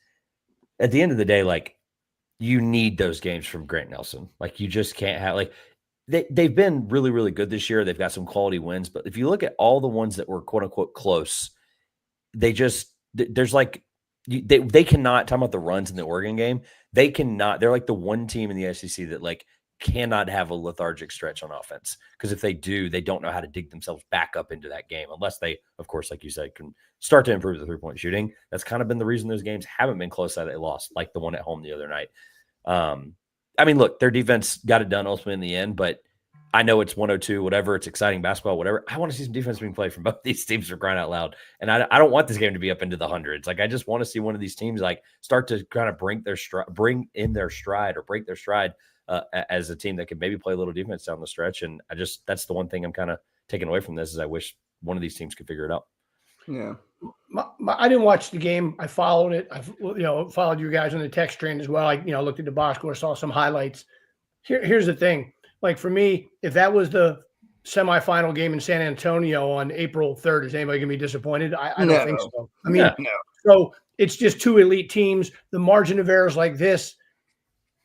at the end of the day, like, you need those games from Grant Nelson. Like, you just can't have, like, they've been really, really good this year. They've got some quality wins, but if you look at all the ones that were quote unquote close, there's like, they cannot, talking about the runs in the Oregon game, they're like the one team in the SEC that like cannot have a lethargic stretch on offense. Because if they do, they don't know how to dig themselves back up into that game unless they, of course, like you said, can start to improve the 3-point shooting. That's kind of been the reason those games haven't been close that they lost, like the one at home the other night. I mean, look, their defense got it done ultimately in the end, but I know it's 102, whatever. It's exciting basketball, whatever. I want to see some defense being played from both these teams for crying out loud. And I don't want this game to be up into the hundreds. Like, I just want to see one of these teams like start to kind of bring their stride as a team that could maybe play a little defense down the stretch. And that's the one thing I'm kind of taking away from this is I wish one of these teams could figure it out. Yeah. I didn't watch the game. I followed it. I followed you guys on the text train as well. I looked at the box score, saw some highlights. Here's the thing. Like, for me, if that was the semifinal game in San Antonio on April 3rd, is anybody going to be disappointed? I don't think so. I mean, no. So it's just two elite teams. The margin of errors like this,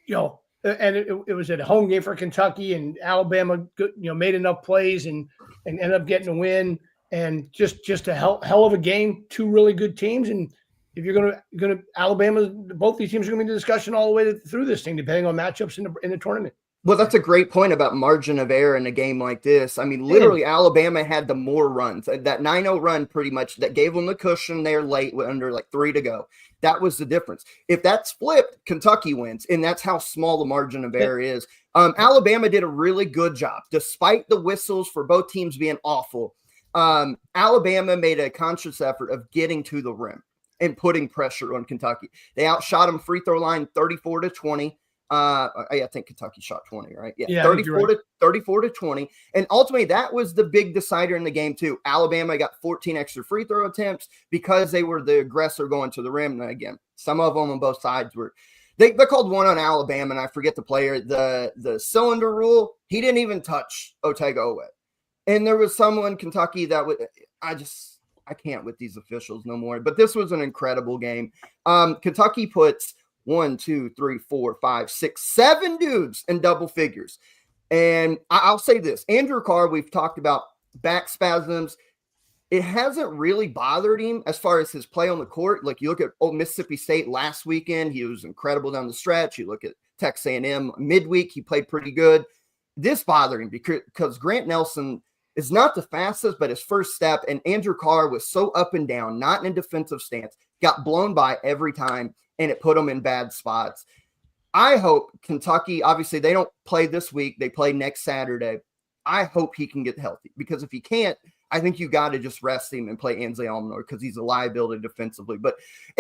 and it was at a home game for Kentucky, and Alabama, made enough plays and ended up getting a win. And just a hell of a game. Two really good teams, and if you're going to Alabama, both these teams are going to be in the discussion all the way through this thing, depending on matchups in the tournament. Well, that's a great point about margin of error in a game like this. I mean, literally, Alabama had the more runs. That 9-0 run pretty much that gave them the cushion there late under like 3 to go. That was the difference. If that's flipped, Kentucky wins, and that's how small the margin of error is. Alabama did a really good job, despite the whistles for both teams being awful. Alabama made a conscious effort of getting to the rim. and putting pressure on Kentucky. They outshot them free throw line 34-20. I think Kentucky shot 20, right? Yeah, 34 to 20. And ultimately, that was the big decider in the game, too. Alabama got 14 extra free throw attempts because they were the aggressor going to the rim. And again, some of them on both sides were. They called one on Alabama, and I forget the player. The cylinder rule, he didn't even touch Otega-Oweh. And there was someone in Kentucky that would – I can't with these officials no more. But this was an incredible game. Kentucky puts – 1, 2, 3, 4, 5, 6, 7 dudes in double figures. And I'll say this, Andrew Carr, we've talked about back spasms. It hasn't really bothered him as far as his play on the court. Like you look at Mississippi State last weekend, he was incredible down the stretch. You look at Texas A&M midweek, he played pretty good. This bothered him because Grant Nelson is not the fastest, but his first step, and Andrew Carr was so up and down, not in a defensive stance, got blown by every time, and it put them in bad spots. I hope Kentucky, obviously they don't play this week. They play next Saturday. I hope he can get healthy because if he can't, I think you got to just rest him and play Ansley Almanor because he's a liability defensively. But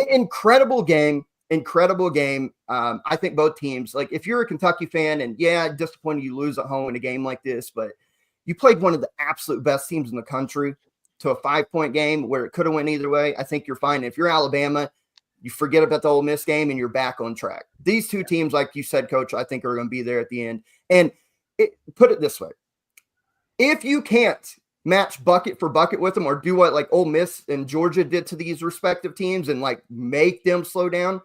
incredible game. I think both teams, like if you're a Kentucky fan and disappointed you lose at home in a game like this, but you played one of the absolute best teams in the country to a 5-point game where it could have went either way. I think you're fine. If you're Alabama, you forget about the Ole Miss game and you're back on track. These two teams, like you said, Coach, I think are going to be there at the end. And put it this way. If you can't match bucket for bucket with them or do what like Ole Miss and Georgia did to these respective teams and like make them slow down,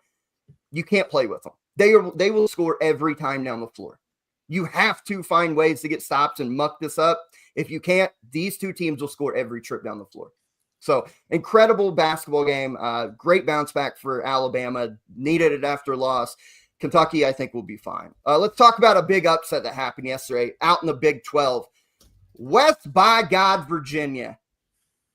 you can't play with them. They will score every time down the floor. You have to find ways to get stops and muck this up. If you can't, these two teams will score every trip down the floor. So incredible basketball game. Great bounce back for Alabama. Needed it after a loss. Kentucky, I think, will be fine. Let's talk about a big upset that happened yesterday out in the Big 12. West by God, Virginia,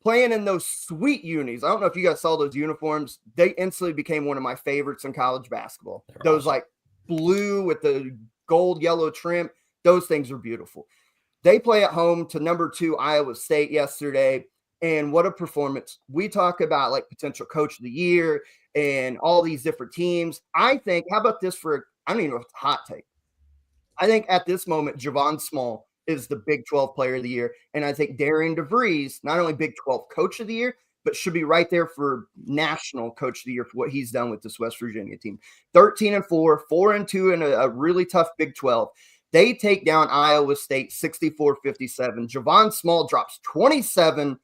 playing in those sweet unis. I don't know if you guys saw those uniforms. They instantly became one of my favorites in college basketball. Those awesome. Like blue with the gold yellow trim. Those things are beautiful. They play at home to number 2 Iowa State yesterday. And what a performance. We talk about like potential coach of the year and all these different teams. I think, how about this I don't even know if it's a hot take. I think at this moment, Javon Small is the Big 12 player of the year. And I think Darian DeVries, not only Big 12 coach of the year, but should be right there for national coach of the year for what he's done with this West Virginia team. 13-4, 4-2 in a really tough Big 12. They take down Iowa State 64-57. Javon Small drops 27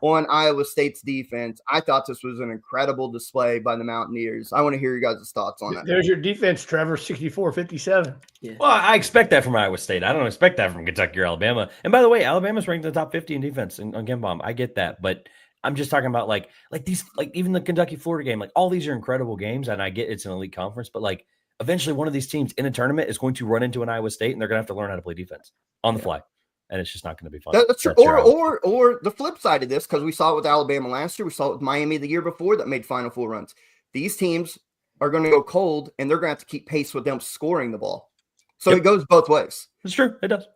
on Iowa State's defense. I thought this was an incredible display by the Mountaineers. I want to hear you guys' thoughts on that. There's your defense, Trevor, 64-57. Yeah. Well, I expect that from Iowa State. I don't expect that from Kentucky or Alabama. And by the way, Alabama's ranked in the top 50 in defense on KenPom. I get that, but I'm just talking about like these, like even the Kentucky-Florida game, like all these are incredible games, and I get it's an elite conference, but like eventually one of these teams in a tournament is going to run into an Iowa State, and they're going to have to learn how to play defense on the fly. And it's just not going to be fun. That's true. Or the flip side of this, because we saw it with Alabama last year, we saw it with Miami the year before that made Final Four runs. These teams are going to go cold, and they're going to have to keep pace with them scoring the ball. So It goes both ways. It's true. It does.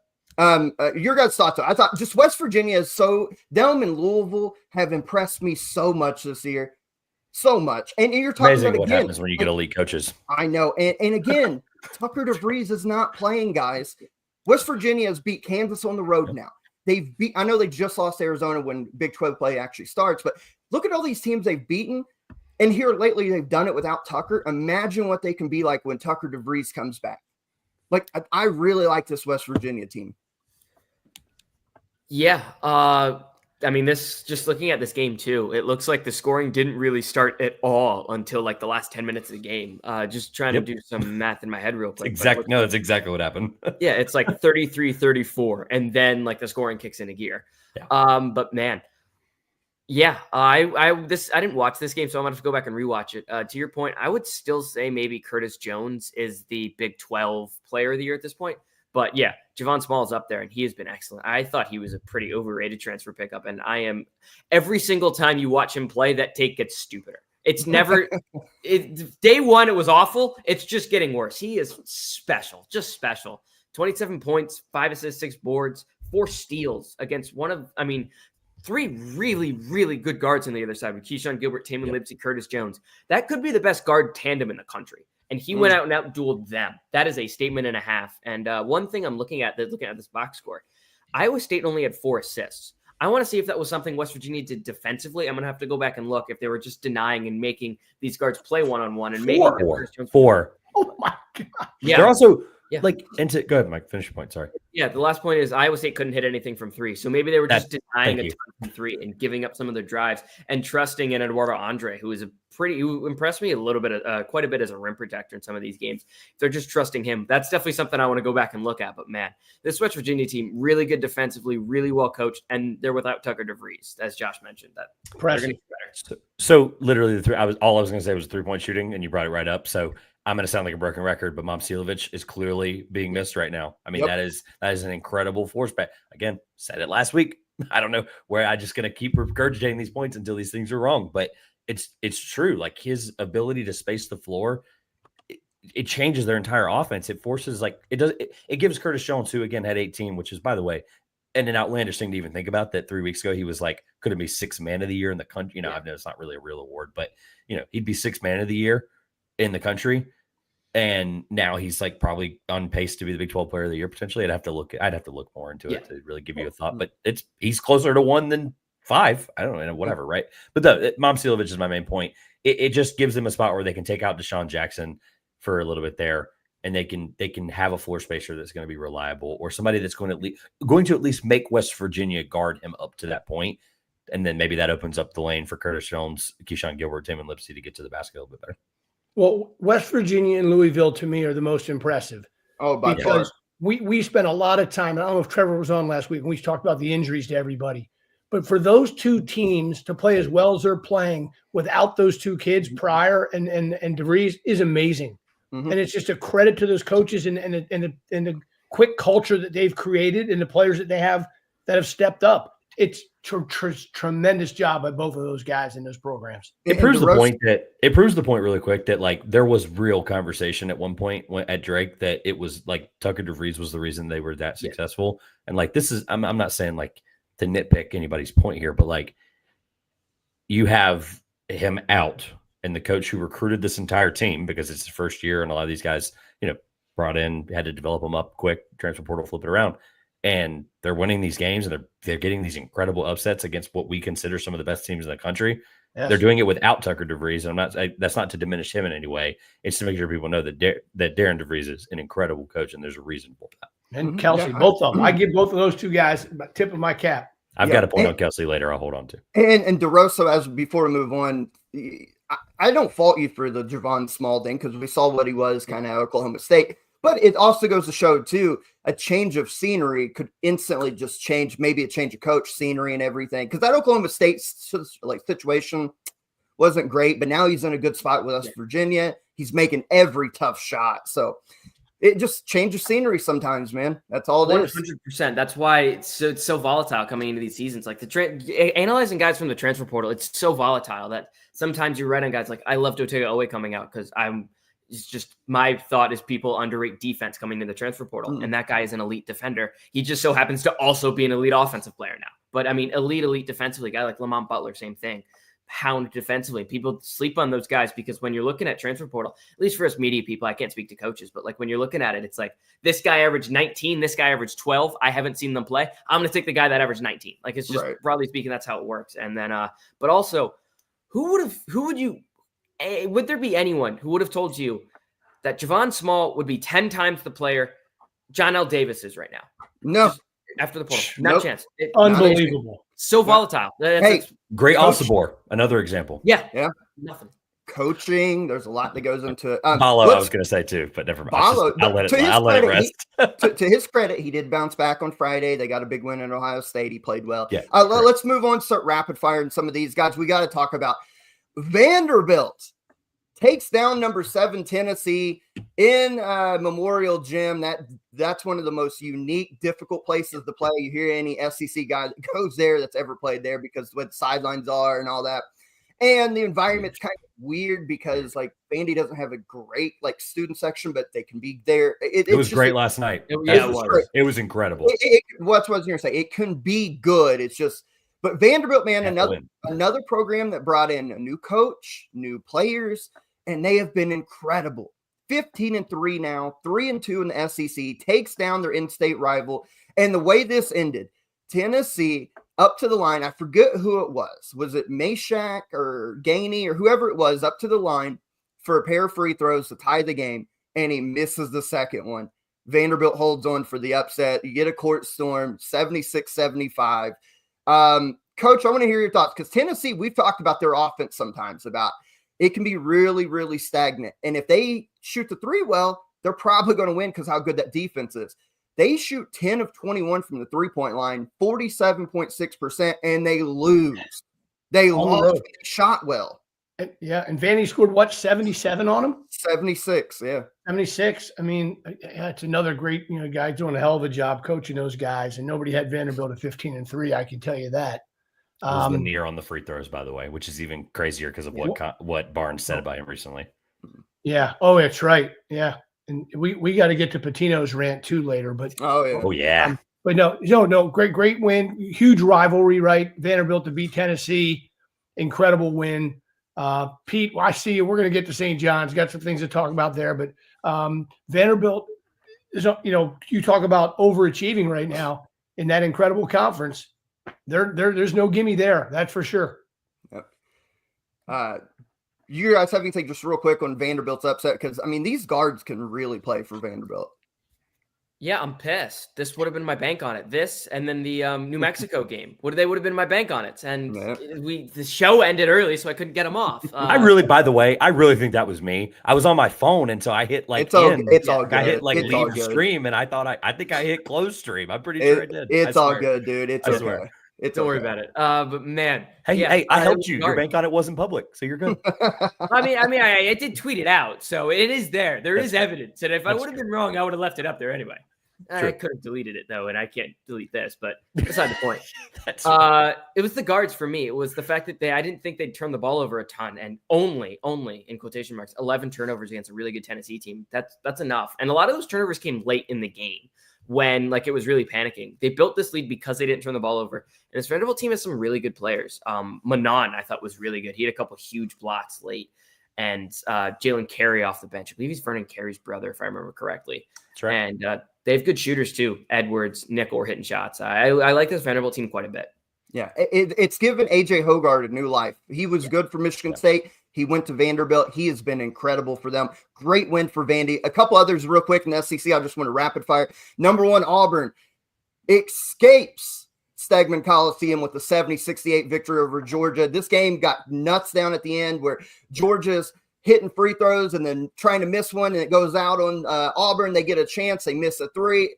Your guys' thoughts? I thought just West Virginia is them and Louisville have impressed me so much this year. So much. And you're talking amazing about what again, happens when you get elite coaches. I know. And again, Tucker DeVries is not playing, guys. West Virginia has beat Kansas on the road now. I know they just lost Arizona when Big 12 play actually starts, but look at all these teams they've beaten. And here lately, they've done it without Tucker. Imagine what they can be like when Tucker DeVries comes back. Like, I really like this West Virginia team. Yeah. I mean, just looking at this game too, it looks like the scoring didn't really start at all until like the last 10 minutes of the game. Just trying to do some math in my head real quick. That's exactly what happened. Yeah, it's like 33-34, and then like the scoring kicks into gear. Yeah. But man, yeah, I didn't watch this game, so I'm gonna have to go back and rewatch it. To your point, I would still say maybe Curtis Jones is the Big 12 player of the year at this point. But yeah, Javon Small is up there, and he has been excellent. I thought he was a pretty overrated transfer pickup, and every single time you watch him play, that take gets stupider. It's never day one, it was awful. It's just getting worse. He is special, just special. 27 points, 5 assists, 6 boards, 4 steals against three really, really good guards on the other side with Keyshawn Gilbert, Tamin Lipsey, Curtis Jones. That could be the best guard tandem in the country. And he went out and outdueled them. That is a statement and a half. And one thing I'm looking at this box score, Iowa State only had 4 assists. I want to see if that was something West Virginia did defensively. I'm going to have to go back and look if they were just denying and making these guards play one-on-one and making four. Oh my God. Yeah. They're also like into go ahead, Mike. Finish your point. Sorry. Yeah. The last point is Iowa State couldn't hit anything from 3. So maybe they were just denying a ton from 3 and giving up some of their drives and trusting in Eduardo Andre, who impressed me a little bit, quite a bit as a rim protector in some of these games. If they're just trusting him, that's definitely something I want to go back and look at. But man, this West Virginia team, really good defensively, really well coached, and they're without Tucker DeVries, as Josh mentioned. That they're going to get better. So literally, all I was going to say was 3-point shooting, and you brought it right up. So I'm going to sound like a broken record, but Momcilovic is clearly being missed right now. I mean, that is an incredible force back. Again, said it last week. I don't know where I'm just going to keep regurgitating these points until these things are wrong, but it's true. Like his ability to space the floor, it changes their entire offense. It forces it gives Curtis Jones, who again had 18, which is, by the way, and an outlandish thing to even think about that 3 weeks ago, he was like, could it be 6th man of the year in the country? You know, I've know it's not really a real award, but he'd be 6th man of the year in the country. And now he's like probably on pace to be the Big 12 player of the year potentially. I'd have to look more into it to really give you a thought. But he's closer to 1 than 5. I don't know, whatever, right? But Momcilovic is my main point. It just gives them a spot where they can take out Deshaun Jackson for a little bit there, and they can have a floor spacer that's going to be reliable, or somebody that's going to at least make West Virginia guard him up to that point. And then maybe that opens up the lane for Curtis Jones, Keyshawn Gilbert, Tamin Lipsey to get to the basket a little bit better. Well, West Virginia and Louisville to me are the most impressive. Oh, by far. We spent a lot of time. I don't know if Trevor was on last week when we talked about the injuries to everybody, but for those two teams to play as well as they're playing without those two kids, Pryor and DeVries, is amazing. Mm-hmm. And it's just a credit to those coaches and the quick culture that they've created and the players that they have that have stepped up. It's tremendous job by both of those guys in those programs. It proves the point really quick that like there was real conversation at one point at Drake that it was like Tucker DeVries was the reason they were that successful. And like this is I'm not saying like to nitpick anybody's point here, but like you have him out and the coach who recruited this entire team because it's the first year and a lot of these guys, brought in, had to develop them up quick, transfer portal, flip it around. And they're winning these games and they're getting these incredible upsets against what we consider some of the best teams in the country. Yes. They're doing it without Tucker DeVries. And that's not to diminish him in any way. It's to make sure people know that Darren DeVries is an incredible coach and there's a reason for that. And Kelsey, both of them. I give both of those two guys a tip of my cap. I've got a point on Kelsey later. I'll hold on to. And DeRosa, before we move on, I don't fault you for the Javon Small thing because we saw what he was kind of at Oklahoma State. But it also goes to show, too, a change of scenery could instantly just change, maybe a change of coach, scenery and everything. Because that Oklahoma State situation wasn't great, but now he's in a good spot with West Virginia. He's making every tough shot. So it just changes scenery sometimes, man. That's all it is. 100%. That's why it's so volatile coming into these seasons. Like analyzing guys from the transfer portal, it's so volatile that sometimes you're right on guys like I love Otega Owe coming out because it's just my thought is people underrate defense coming into the transfer portal. And that guy is an elite defender. He just so happens to also be an elite offensive player now. But I mean, elite defensively, guy like Lamont Butler, same thing. Hound defensively. People sleep on those guys because when you're looking at transfer portal, at least for us media people, I can't speak to coaches, but like when you're looking at it, it's like this guy averaged 19, this guy averaged 12. I haven't seen them play. I'm going to take the guy that averaged 19. Like it's just broadly speaking, that's how it works. And then, but also would there be anyone who would have told you that Javon Small would be 10 times the player John L. Davis is right now? No. Just after the portal. Not a chance. Unbelievable. So volatile. Great Alcibor, another example. Yeah. Nothing. Coaching, there's a lot that goes into it. Balo, I was going to say too, but never mind. I'll let it rest. To his credit, he did bounce back on Friday. They got a big win in Ohio State. He played well. Yeah, let's move on, start rapid firing some of these guys. We got to talk about Vanderbilt. Takes down number 7 Tennessee in Memorial Gym. That's one of the most unique, difficult places to play. You hear any SEC guy that goes there that's ever played there because what the sidelines are and all that. And the environment's kind of weird because like Vandy doesn't have a great like student section, but they can be there. It was great last night. It was incredible. What I was going to say. It can be good. It's just, But Vanderbilt, man, Have to another program that brought in a new coach, new players, and they have been incredible. 15-3 now, 3-2 in the SEC, takes down their in-state rival. And the way this ended, Tennessee up to the line, I forget who it was. Was it Meshack or Gainey or whoever it was, up to the line for a pair of free throws to tie the game, and he misses the second one. Vanderbilt holds on for the upset. You get a court storm, 76-75. Coach, I want to hear your thoughts, because Tennessee, we've talked about their offense sometimes, about it can be really, really stagnant. And if they shoot the three well, they're probably going to win because how good that defense is. They shoot 10 of 21 from the three-point line, 47.6%, and they lose. They lost. Shot well. Yeah, and Vandy scored what, 77 on him? 76, yeah. 76. I mean, it's another great, guy doing a hell of a job coaching those guys, and nobody had Vanderbilt at 15-3. I can tell you that. It was Lanier on the free throws, by the way, which is even crazier because of what Barnes said about him recently. Yeah. Oh, that's right. Yeah. And we got to get to Patino's rant too later, but but no, great win, huge rivalry, right? Vanderbilt to beat Tennessee, incredible win. Pete, I see you. We're going to get to St. John's. Got some things to talk about there, but Vanderbilt is, you talk about overachieving right now in that incredible conference. There's no gimme there. That's for sure. Yep. You guys have anything just real quick on Vanderbilt's upset? Because, these guards can really play for Vanderbilt. Yeah, I'm pissed. This would have been my bank on it. This and then the New Mexico game. Would have been my bank on it. And the show ended early, so I couldn't get them off. By the way, I really think that was me. I was on my phone, and so I hit it's all good. I hit leave stream, and I think I hit close stream. I'm pretty sure I did. It's all good, dude. It's okay. Don't worry about it. But man, hey, I helped you. Your bank on it wasn't public, so you're good. I did tweet it out, so it is there. There is evidence, and if I would have been wrong, I would have left it up there anyway. True. I could have deleted it though, and I can't delete this. But beside the point, it was the guards for me. It was the fact that I didn't think they'd turn the ball over a ton, and only in quotation marks 11 turnovers against a really good Tennessee team. That's enough, and a lot of those turnovers came late in the game, when it was really panicking. They built this lead because they didn't turn the ball over. And this Vanderbilt team has some really good players. Manon, I thought, was really good. He had a couple huge blocks late. And Jalen Carey off the bench. I believe he's Vernon Carey's brother, if I remember correctly. That's right. And they have good shooters too. Edwards, Nick, or hitting shots. I like this Vanderbilt team quite a bit. Yeah, it's given A.J. Hoggard a new life. He was good for Michigan State. He went to Vanderbilt. He has been incredible for them. Great win for Vandy. A couple others real quick in the SEC. I just want to rapid fire. Number 1, Auburn escapes Stegman Coliseum with a 70-68 victory over Georgia. This game got nuts down at the end where Georgia's hitting free throws and then trying to miss one, and it goes out on Auburn. They get a chance. They miss a three.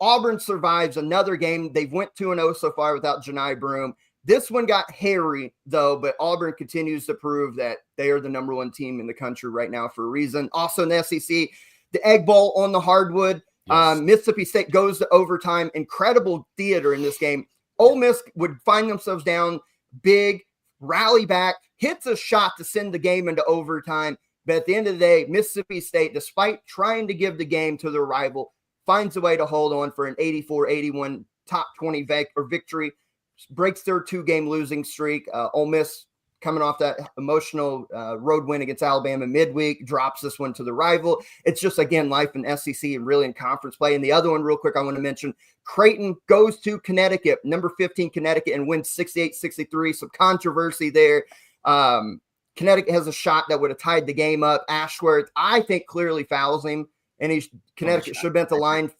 Auburn survives another game. They've went 2-0 so far without Janai Broome. This one got hairy, though, but Auburn continues to prove that they are the number 1 team in the country right now for a reason. Also in the SEC, the Egg Bowl on the hardwood. Yes. Mississippi State goes to overtime. Incredible theater in this game. Ole Miss would find themselves down big, rally back, hits a shot to send the game into overtime. But at the end of the day, Mississippi State, despite trying to give the game to their rival, finds a way to hold on for an 84-81 top 20 victory. Breaks their 2-game losing streak. Ole Miss, coming off that emotional road win against Alabama midweek, drops this one to the rival. It's just, again, life in SEC and really in conference play. And the other one real quick I want to mention, Creighton goes to Connecticut, number 15 Connecticut, and wins 68-63. Some controversy there. Connecticut has a shot that would have tied the game up. Ashworth, I think, clearly fouls him, and Connecticut should have been at the line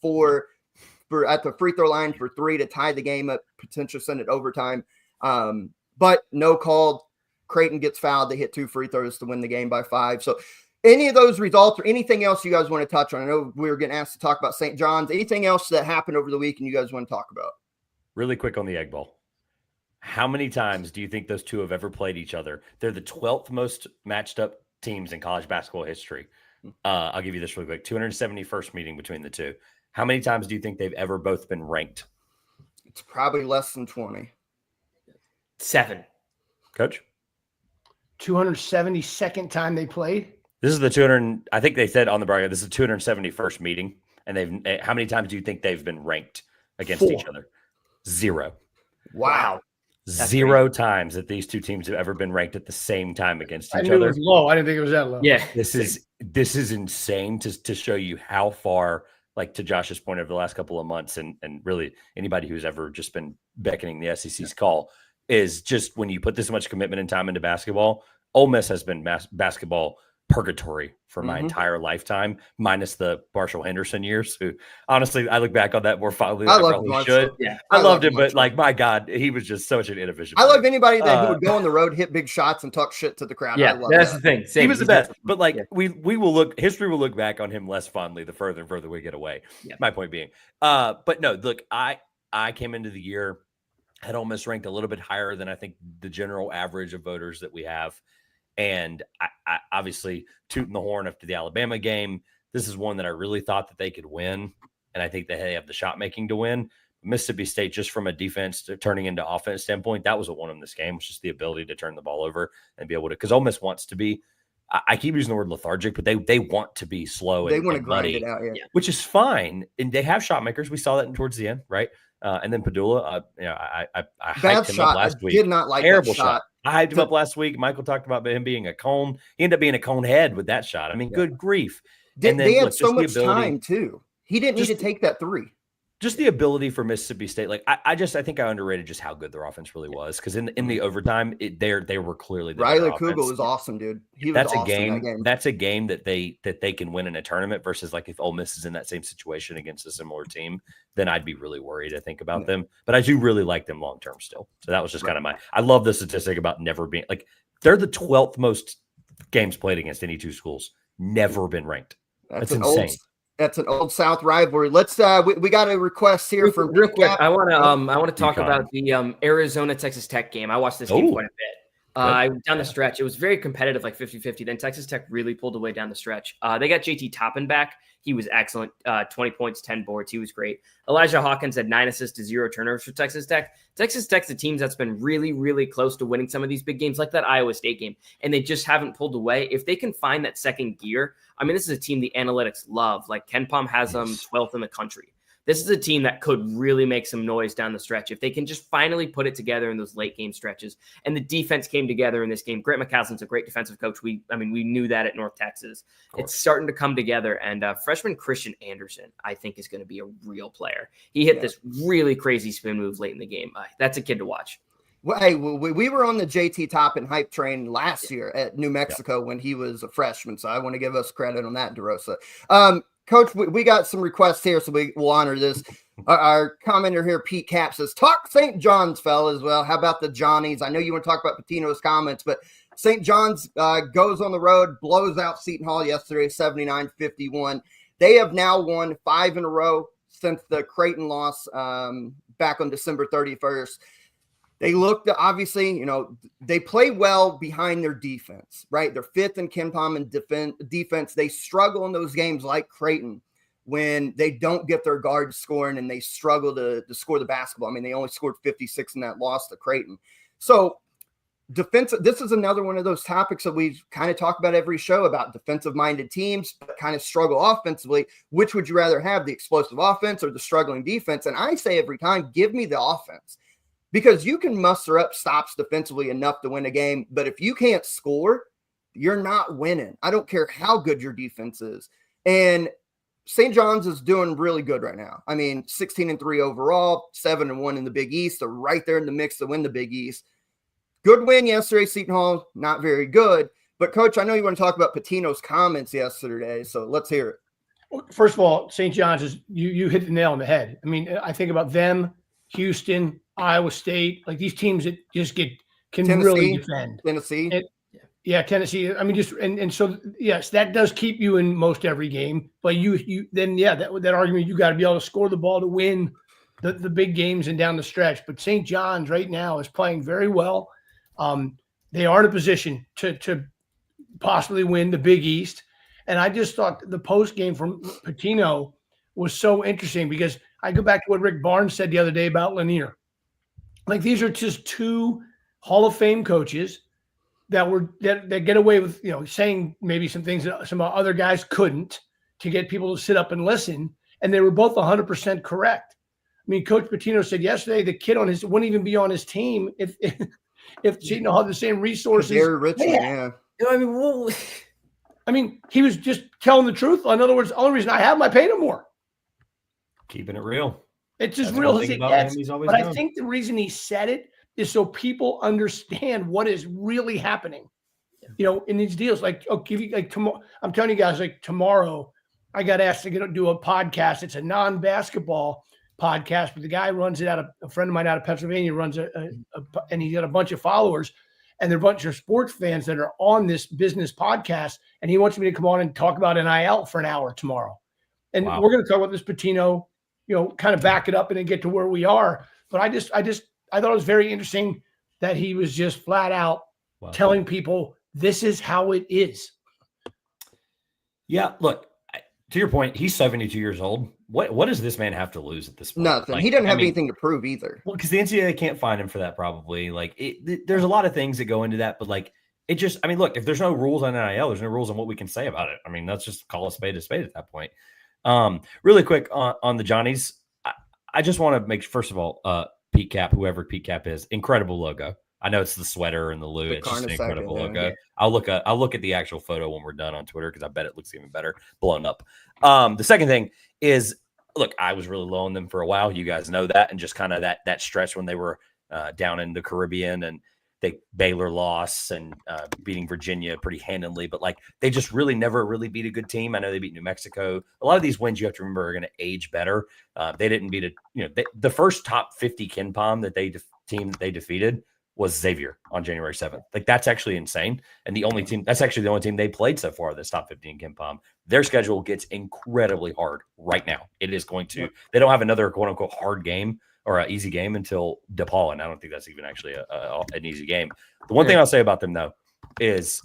at the free throw line for 3 to tie the game up, potentially send it overtime. But no call. Creighton gets fouled. They hit 2 free throws to win the game by 5. So any of those results or anything else you guys want to touch on? I know we were getting asked to talk about St. John's. Anything else that happened over the week and you guys want to talk about? Really quick on the Egg Bowl. How many times do you think those two have ever played each other? They're the 12th most matched up teams in college basketball history. I'll give you this really quick. 271st meeting between the two. How many times do you think they've ever both been ranked? It's probably less than 20. 7. Coach? 272nd time they played? This is the 200. I think they said on the broadcast, this is the 271st meeting. And how many times do you think they've been ranked against each other? 0. Wow. Zero times that these two teams have ever been ranked at the same time against I each knew other. it was low. I didn't think it was that low. Yeah. This is insane to show you how far, like to Josh's point over the last couple of months, and really anybody who's ever just been beckoning the SEC's call, is just when you put this much commitment and time into basketball. Ole Miss has been basketball purgatory for my entire lifetime, minus the Marshall Henderson years, who honestly I look back on that more fondly than I probably should. Yeah, I loved him, but like, my God, he was just such an inefficient I player. love anybody that who would go on the road, hit big shots, and talk shit to the crowd. Yeah, I love that's that. the thing. Same. He was the best, but like we will look, history will look back on him less fondly the further and further we get away. Yeah. My point being, but no, look, I came into the year, had Ole Miss ranked a little bit higher than I think the general average of voters that we have. And I obviously tooting the horn after the Alabama game. This is one that I really thought that they could win. And I think that they have the shot making to win. Mississippi State, just from a defense to turning into offense standpoint, that was what won them this game, was just the ability to turn the ball over and be able to, because Ole Miss wants to be, I keep using the word lethargic, but they want to be slow. They and, want to and grind muddy, it out, which is fine. And they have shot makers. We saw that towards the end, right? And then Padula, I hyped him up last week. Did not like Terrible that shot. I hyped him up last week. Michael talked about him being a cone. He ended up being a cone head with that shot. I mean, good grief. And then, they had look, so much ability, time too. He didn't need to take that three. Just the ability for Mississippi State. Like I think I underrated just how good their offense really was, because in the overtime, they were clearly the Riley Kugel was awesome, dude. That's a game. That's a game that they can win in a tournament, versus like if Ole Miss is in that same situation against a similar team, then I'd be really worried, I think, about them. But I do really like them long term still. So that was just kind of I love the statistic about never being, like, they're the 12th most games played against any two schools, never been ranked. That's insane. That's an old South rivalry. Let's we got a request here from real quick. I want to talk about the Arizona Texas Tech game. I watched this game quite a bit. Down the stretch, it was very competitive, like 50-50. Then Texas Tech really pulled away down the stretch. They got JT Toppin back. He was excellent. 20 points, 10 boards. He was great. Elijah Hawkins had 9 assists to 0 turnovers for Texas Tech. Texas Tech's a team that's been really, really close to winning some of these big games, like that Iowa State game, and they just haven't pulled away. If they can find that second gear, I mean, this is a team the analytics love. Like, Ken Pom has them 12th in the country. This is a team that could really make some noise down the stretch if they can just finally put it together in those late game stretches. And the defense came together in this game. Grant McCaslin's a great defensive coach. We knew that at North Texas. It's starting to come together. And freshman Christian Anderson, I think, is going to be a real player. He hit this really crazy spin move late in the game. That's a kid to watch. Well, hey, we were on the JT Toppin hype train last year at New Mexico when he was a freshman. So I want to give us credit on that, DeRosa. Coach, we got some requests here, so we will honor this. Our commenter here, Pete Cap, says, talk St. John's, fellas. Well, how about the Johnnies? I know you want to talk about Patino's comments, but St. John's goes on the road, blows out Seton Hall yesterday, 79-51. They have now won 5 in a row since the Creighton loss back on December 31st. They looked, obviously, they play well behind their defense, right? They're 5th in Ken Pom in defense. They struggle in those games like Creighton when they don't get their guards scoring and they struggle to score the basketball. I mean, they only scored 56 in that loss to Creighton. So this is another one of those topics that we kind of talk about every show about defensive-minded teams but kind of struggle offensively. Which would you rather have, the explosive offense or the struggling defense? And I say every time, give me the offense. Because you can muster up stops defensively enough to win a game, but if you can't score, you're not winning. I don't care how good your defense is. And St. John's is doing really good right now. I mean, 16-3 overall, 7-1 in the Big East. They're right there in the mix to win the Big East. Good win yesterday, Seton Hall, not very good. But, Coach, I know you want to talk about Patino's comments yesterday, so let's hear it. Well, first of all, St. John's is you hit the nail on the head. I mean, I think about them, Houston, Iowa State, like these teams that just can Tennessee, really defend. Tennessee. Tennessee. I mean, just and so yes, that does keep you in most every game. But that argument, you got to be able to score the ball to win the big games and down the stretch. But St. John's right now is playing very well. They are in a position to possibly win the Big East. And I just thought the post game from Patino was so interesting because I go back to what Rick Barnes said the other day about Lanier. Like, these are just 2 Hall of Fame coaches that get away with, saying maybe some things that some other guys couldn't, to get people to sit up and listen. And they were both 100% correct. mean, Coach Pitino said yesterday the kid wouldn't even be on his team if Seton had the same resources. Gary Richmond, yeah. I mean, well, I mean, he was just telling the truth. In other words, the only reason I have him, I paid him more. Keeping it real. It's just That's real. one thing about him he's always But done. I think the reason he said it is so people understand what is really happening. You know, in these deals, like, I'll give you like tomorrow. I'm telling you guys, like tomorrow, I got asked to do a podcast. It's a non-basketball podcast, but the guy runs it a friend of mine out of Pennsylvania runs and he's got a bunch of followers, and they're a bunch of sports fans that are on this business podcast, and he wants me to come on and talk about NIL for an hour tomorrow. And we're going to talk about this Pitino, you know, kind of back it up and then get to where we are. But I thought it was very interesting that he was just flat out telling people this is how it is. Yeah, look, to your point, he's 72 years old. What does this man have to lose at this point? Nothing. He doesn't have anything to prove either. Well, because the NCAA can't find him for that probably. Like, there's a lot of things that go into that, but like, it just, I mean, look, if there's no rules on NIL, there's no rules on what we can say about it. I mean, let's just call a spade at that point. Really quick on the Johnnies, I just want to make, first of all, Pete Cap, whoever Pete Cap is, incredible logo. I know it's the sweater and the Lou. It's just an incredible logo. Yeah. I'll look at the actual photo when we're done on Twitter because I bet it looks even better blown up. The second thing is, look, I was really low on them for a while. You guys know that, and just kind of that stretch when they were down in the Caribbean and Baylor lost and beating Virginia pretty handily, but like they just really never really beat a good team. I know they beat New Mexico. A lot of these wins you have to remember are going to age better. They didn't beat the first top 50 KenPom that they defeated was Xavier on January 7th. Like, that's actually insane. And that's actually the only team they played so far that's top 50 in KenPom. Their schedule gets incredibly hard right now. It is going to, they don't have another quote unquote hard game or an easy game until DePaul. And I don't think that's even actually an easy game. The one thing I'll say about them though, is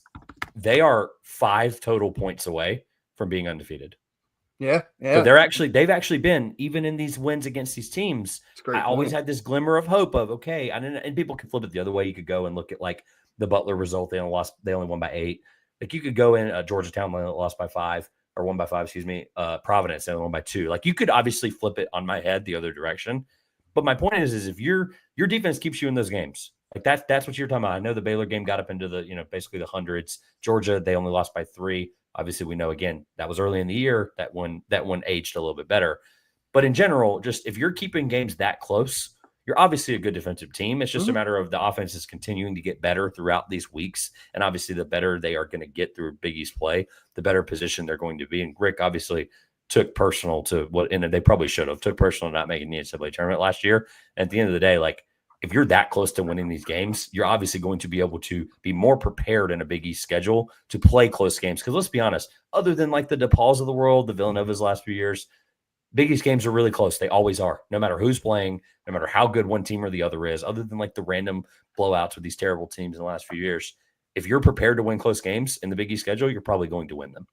they are 5 total points away from being undefeated. Yeah. So they've actually been, even in these wins against these teams, I always had this glimmer of hope of, okay, and people can flip it the other way. You could go and look at like the Butler result. They only won by 8. Like, you could go in Georgetown, they lost by 5 or won by 5, excuse me. Providence, they only won by 2. Like, you could obviously flip it on my head the other direction. But my point is if your defense keeps you in those games, like that's what you're talking about. I know the Baylor game got up into the, basically the hundreds. Georgia, they only lost by 3. Obviously, we know, again, that was early in the year. That one aged a little bit better. But in general, just if you're keeping games that close, you're obviously a good defensive team. It's just a matter of the offense is continuing to get better throughout these weeks. And obviously, the better they are going to get through Big East play, the better position they're going to be. And Rick obviously took personal to and they probably should have took personal not making the NCAA tournament last year. And at the end of the day, like, if you're that close to winning these games, you're obviously going to be able to be more prepared in a Big East schedule to play close games. Because let's be honest, other than like the DePauls of the world, the Villanovas last few years, Big East games are really close. They always are, no matter who's playing, no matter how good one team or the other is, other than like the random blowouts with these terrible teams in the last few years. If you're prepared to win close games in the Big East schedule, you're probably going to win them.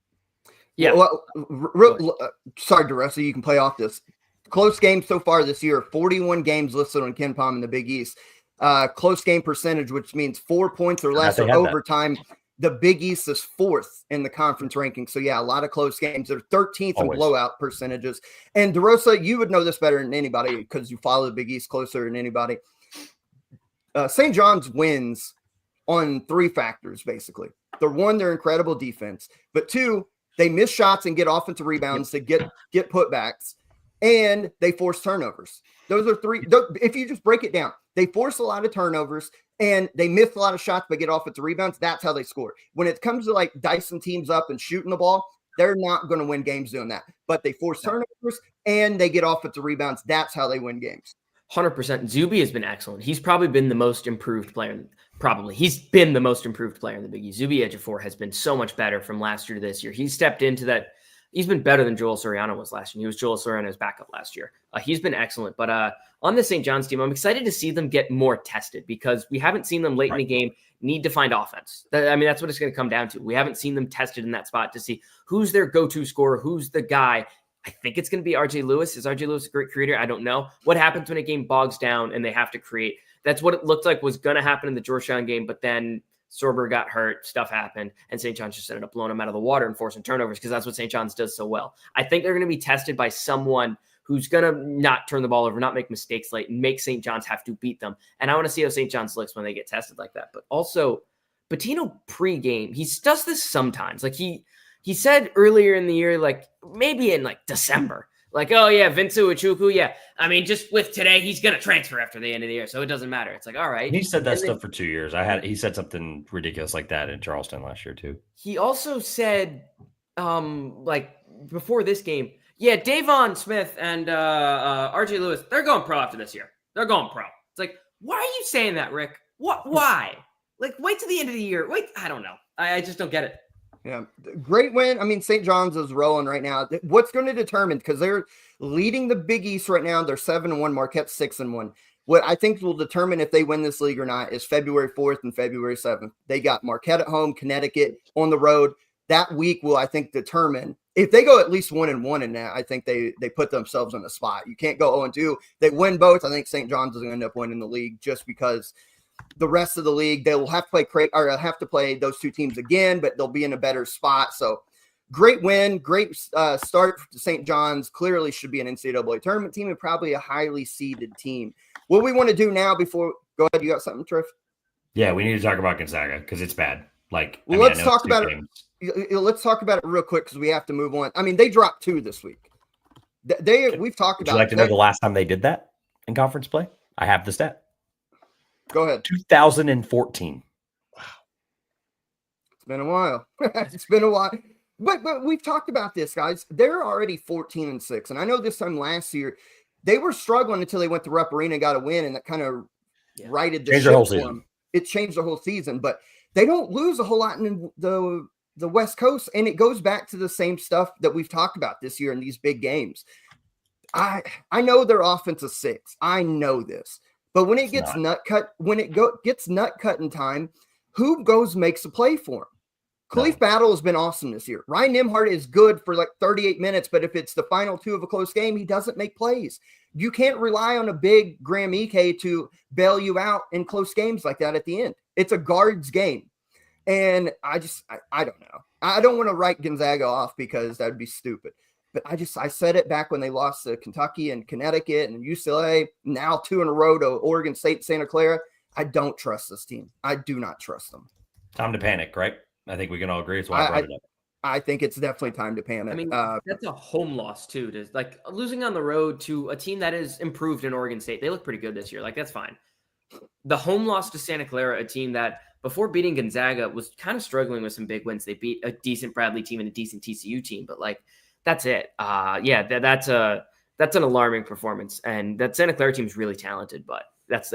Yeah. Well, sorry, DeRessa, you can play off this. Close games so far this year, 41 games listed on KenPom in the Big East. Close game percentage, which means 4 points or less or overtime. The Big East is 4th in the conference ranking. So, yeah, a lot of close games. They're 13th in blowout percentages. And DeRosa, you would know this better than anybody because you follow the Big East closer than anybody. St. John's wins on 3 factors, basically. One, their incredible defense. But 2, they miss shots and get offensive rebounds to get putbacks. And they force turnovers. Those are 3. If you just break it down, they force a lot of turnovers and they miss a lot of shots but get offensive rebounds. That's how they score. When it comes to like dicing teams up and shooting the ball, they're not going to win games doing that. But they force turnovers and they get offensive rebounds. That's how they win games. 100%. Zuby has been excellent. He's probably been the most improved player. He's been the most improved player in the Big East. Zuby Ejiofor has been so much better from last year to this year. He stepped into that. He's been better than Joel Soriano was last year. He was Joel Soriano's backup last year. He's been excellent. But on the St. John's team, I'm excited to see them get more tested because we haven't seen them late in the game need to find offense. That's what it's going to come down to. We haven't seen them tested in that spot to see who's their go-to scorer, who's the guy. I think it's going to be RJ Lewis. Is RJ Lewis a great creator? I don't know. What happens when a game bogs down and they have to create? That's what it looked like was going to happen in the Georgetown game, but then Sorber got hurt, stuff happened, and St. John's just ended up blowing him out of the water and forcing turnovers because that's what St. John's does so well. I think they're going to be tested by someone who's going to not turn the ball over, not make mistakes late, and make St. John's have to beat them. And I want to see how St. John's looks when they get tested like that. But also, Patino pregame, he does this sometimes. Like he said earlier in the year, like maybe in like December, like, oh yeah, Vince Uchuku, yeah. I mean, just with today, he's going to transfer after the end of the year, so it doesn't matter. It's like, all right. He said that stuff for 2 years. He said something ridiculous like that in Charleston last year too. He also said, like before this game, yeah, Davon Smith and RJ Lewis, they're going pro after this year. They're going pro. It's like, why are you saying that, Rick? What? Why? Like, wait till the end of the year. Wait, I don't know. I just don't get it. Yeah, great win. I mean, St. John's is rolling right now. What's going to determine, because they're leading the Big East right now. They're 7-1, Marquette's 6-1. What I think will determine if they win this league or not is February 4th and February 7th. They got Marquette at home, Connecticut on the road. That week will, I think, determine if they go at least 1-1 in that. I think they put themselves in a spot. You can't go 0-2. They win both. I think St. John's is going to end up winning the league just because the rest of the league, they will have to play those two teams again, but they'll be in a better spot. So great win, great start to St. John's. Clearly should be an NCAA tournament team and probably a highly seeded team. What we want to do now before – go ahead, you got something, Triff? Yeah, we need to talk about Gonzaga because it's bad. Let's talk about it. Let's talk about it real quick because we have to move on. I mean, they dropped 2 this week. We've talked about – Would you like to know the last time they did that in conference play? I have the stat. Go ahead. 2014. Wow. It's been a while. It's been a while. But we've talked about this, guys. They're already 14-6. And I know this time last year, they were struggling until they went to Rupp Arena and got a win, and that kind of righted the ship for them. It changed the whole season. But they don't lose a whole lot in the West Coast, and it goes back to the same stuff that we've talked about this year in these big games. I know their offense is 6. I know this. But when it gets gets nut cutting time, who goes makes a play for him? Khalif Battle has been awesome this year. Ryan Nimhart is good for like 38 minutes, but if it's the final 2 of a close game, he doesn't make plays. You can't rely on a big Graham Ike to bail you out in close games like that at the end. It's a guards game. And I don't know. I don't want to write Gonzaga off because that would be stupid. But I said it back when they lost to Kentucky and Connecticut and UCLA, now 2 in a row to Oregon State, Santa Clara. I don't trust this team. I do not trust them. Time to panic, right? I think we can all agree. It's why I brought it up. I think it's definitely time to panic. I mean, that's a home loss too. To like losing on the road to a team that is improved in Oregon State. They look pretty good this year. Like that's fine. The home loss to Santa Clara, a team that before beating Gonzaga was kind of struggling with some big wins. They beat a decent Bradley team and a decent TCU team, but like that's it. That's an alarming performance, and that Santa Clara team is really talented. But that's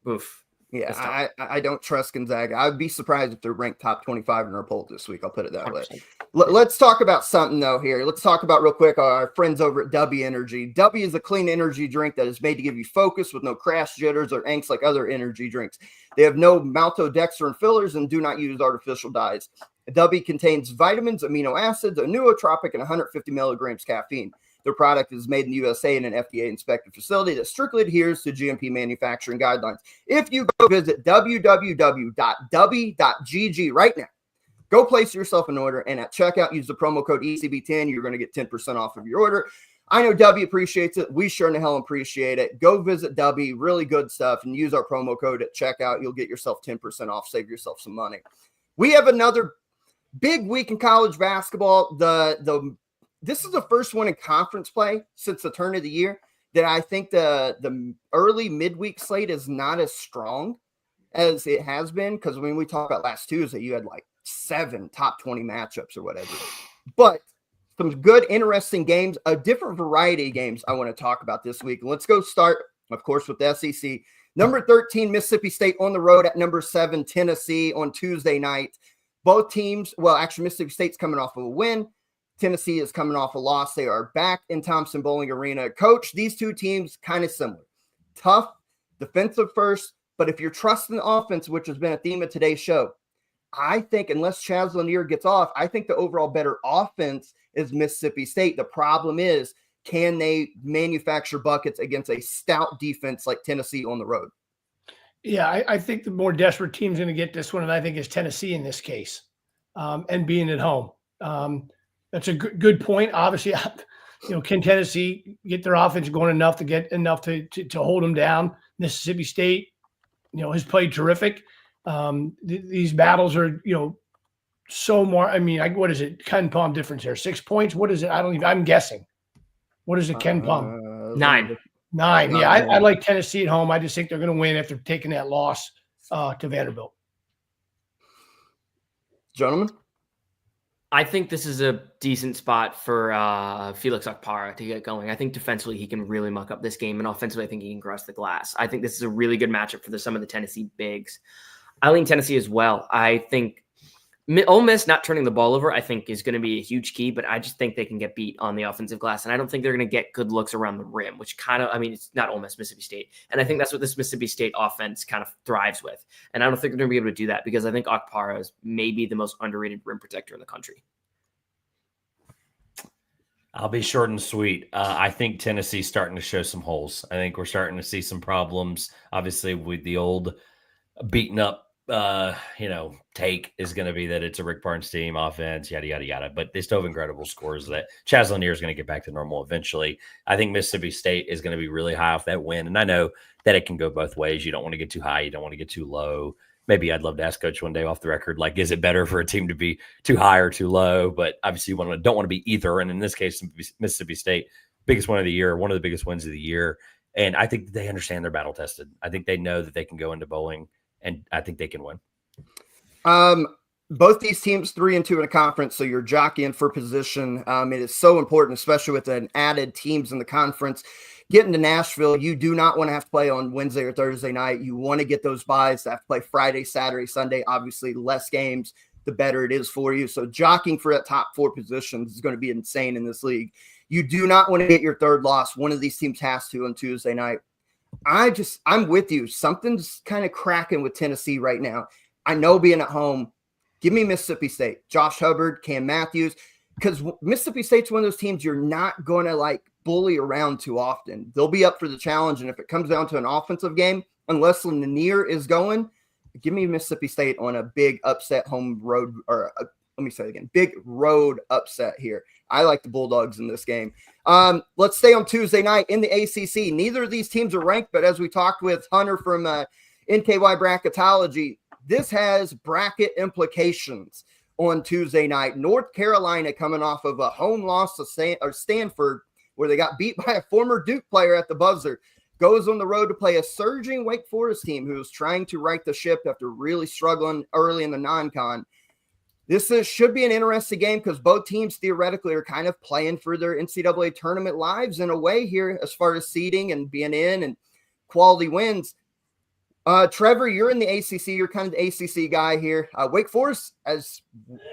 oof. Yeah, I don't trust Gonzaga. I'd be surprised if they're ranked top 25 in our poll this week. I'll put it that 100%. Way. Let's talk about something, though, here. Let's talk about real quick our friends over at W Energy. W is a clean energy drink that is made to give you focus with no crash, jitters, or angst like other energy drinks. They have no maltodextrin fillers and do not use artificial dyes. W contains vitamins, amino acids, a nootropic, and 150 milligrams caffeine. Their product is made in the USA in an FDA-inspected facility that strictly adheres to GMP manufacturing guidelines. If you go visit www.w.gg right now, go place yourself an order, and at checkout, use the promo code ECB10. You're going to get 10% off of your order. I know W appreciates it. We sure in the hell appreciate it. Go visit W, really good stuff, and use our promo code at checkout. You'll get yourself 10% off, save yourself some money. We have another big week in college basketball. This is the first one in conference play since the turn of the year that I think the early midweek slate is not as strong as it has been. Because when we talked about last Tuesday, you had like 7 top 20 matchups or whatever. But some good, interesting games, a different variety of games I want to talk about this week. Let's go start, of course, with the SEC. Number 13, Mississippi State on the road at number 7, Tennessee on Tuesday night. Both teams, well, actually, Mississippi State's coming off of a win. Tennessee is coming off a loss. They are back in Thompson Bowling Arena. Coach, these two teams kind of similar. Tough, defensive first, but if you're trusting the offense, which has been a theme of today's show, I think unless Chaz Lanier gets off, I think the overall better offense is Mississippi State. The problem is, can they manufacture buckets against a stout defense like Tennessee on the road? Yeah, I think the more desperate team's going to get this one, and I think is Tennessee in this case, and being at home. That's a good point. Obviously, Can Tennessee get their offense going enough to hold them down? Mississippi State, has played terrific. These battles are, so more. I mean, what is it? Ken Palm difference there? 6 points? What is it? I'm guessing. What is it, Ken Palm? 9. 9. Yeah, I like Tennessee at home. I just think they're going to win after taking that loss to Vanderbilt. Gentlemen? I think this is a decent spot for Felix Okpara to get going. I think defensively he can really muck up this game, and offensively I think he can cross the glass. I think this is a really good matchup for some of the Tennessee bigs. I lean Tennessee as well. I think Ole Miss not turning the ball over, I think, is going to be a huge key, but I just think they can get beat on the offensive glass, and I don't think they're going to get good looks around the rim, which it's not Ole Miss, Mississippi State, and I think that's what this Mississippi State offense kind of thrives with, and I don't think they're going to be able to do that because I think Okpara is maybe the most underrated rim protector in the country. I'll be short and sweet. I think Tennessee's starting to show some holes. I think we're starting to see some problems, obviously, with the old beaten up take is going to be that it's a Rick Barnes team offense, yada, yada, yada. But they still have incredible scores that Chaz Lanier is going to get back to normal eventually. I think Mississippi State is going to be really high off that win. And I know that it can go both ways. You don't want to get too high. You don't want to get too low. Maybe I'd love to ask Coach one day off the record, like, is it better for a team to be too high or too low? But obviously you don't want to be either. And in this case, Mississippi State, biggest win of the year, one of the biggest wins of the year. And I think they understand they're battle tested. I think they know that they can go into bowling, and I think they can win. Both these teams 3-2 in a conference, so you're jockeying for position. It is so important, especially with an added teams in the conference. Getting to Nashville, you do not want to have to play on Wednesday or Thursday night. You want to get those buys to have to play Friday, Saturday, Sunday. Obviously, less games, the better it is for you. So jockeying for that top 4 positions is going to be insane in this league. You do not want to get your third loss. One of these teams has to on Tuesday night. I'm with you. Something's kind of cracking with Tennessee right now. I know being at home, give me Mississippi State, Josh Hubbard, Cam Matthews, because Mississippi State's one of those teams you're not going to bully around too often. They'll be up for the challenge. And if it comes down to an offensive game, unless Lanier is going, give me Mississippi State on a big upset big road upset here. I like the Bulldogs in this game. Let's stay on Tuesday night in the ACC. Neither of these teams are ranked, but as we talked with Hunter from NKY Bracketology, this has bracket implications on Tuesday night. North Carolina coming off of a home loss to Stanford, where they got beat by a former Duke player at the buzzer, goes on the road to play a surging Wake Forest team who is trying to right the ship after really struggling early in the non-con. This should be an interesting game because both teams theoretically are kind of playing for their NCAA tournament lives in a way here as far as seeding and being in and quality wins. Trevor, you're in the ACC. You're kind of the ACC guy here. Wake Forest, as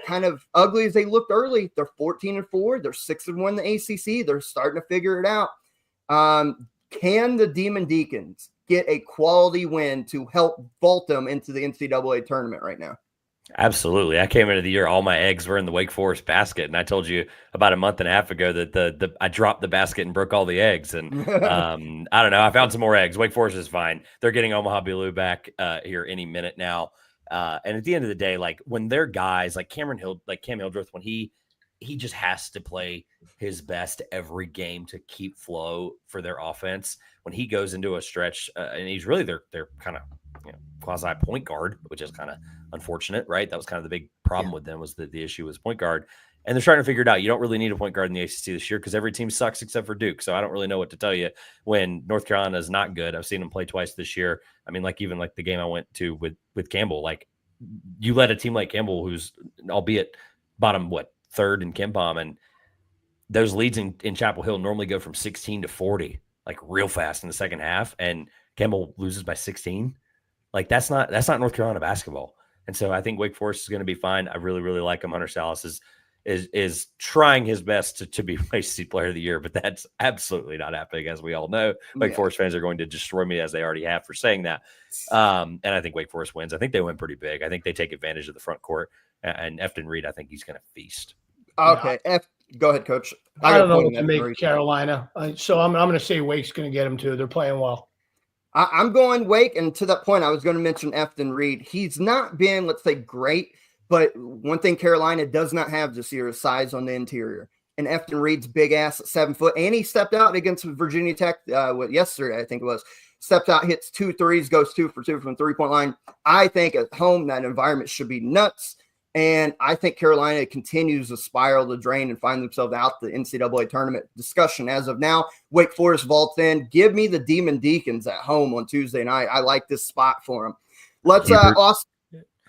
kind of ugly as they looked early, they're 14-4. They're 6-1 in the ACC. They're starting to figure it out. Can the Demon Deacons get a quality win to help vault them into the NCAA tournament right now? Absolutely. I came into the year, all my eggs were in the Wake Forest basket. And I told you about a month and a half ago that I dropped the basket and broke all the eggs. And I don't know. I found some more eggs. Wake Forest is fine. They're getting Omaha Bilou back here any minute now. And at the end of the day, when they're guys like Cam Hildreth, when he just has to play his best every game to keep flow for their offense. When he goes into a stretch and he's really their kind of quasi point guard, which is kind of unfortunate, right? That was kind of the big problem with them, was that the issue was point guard. And they're starting to figure it out. You don't really need a point guard in the ACC this year because every team sucks except for Duke. So I don't really know what to tell you when North Carolina is not good. I've seen them play twice this year. I mean, even the game I went to with Campbell, you let a team like Campbell, who's albeit bottom, third in KenPom, and those leads in Chapel Hill normally go from 16 to 40, real fast in the second half. And Campbell loses by 16. That's not North Carolina basketball. And so I think Wake Forest is going to be fine. I really, really like him. Hunter Salas is trying his best to be ACC Player of the Year, but that's absolutely not happening, as we all know. Wake Forest fans are going to destroy me, as they already have, for saying that. And I think Wake Forest wins. I think they win pretty big. I think they take advantage of the front court. And Efton Reed, I think he's going to feast. Okay, go ahead, Coach. I don't know what to make Carolina. So I'm going to say Wake's going to get them too. They're playing well. I'm going Wake, and to that point, I was going to mention Efton Reed. He's not been, let's say, great, but one thing Carolina does not have this year is size on the interior. and Efton Reed's big ass at 7 foot. And he stepped out against Virginia Tech yesterday, I think it was. Stepped out, hits 2 threes, goes 2 for 2 from 3-point line. I think at home that environment should be nuts. And I think Carolina continues to spiral the drain and find themselves out the NCAA tournament discussion. As of now, Wake Forest vaults in. Give me the Demon Deacons at home on Tuesday night. I like this spot for them. Let's Austin.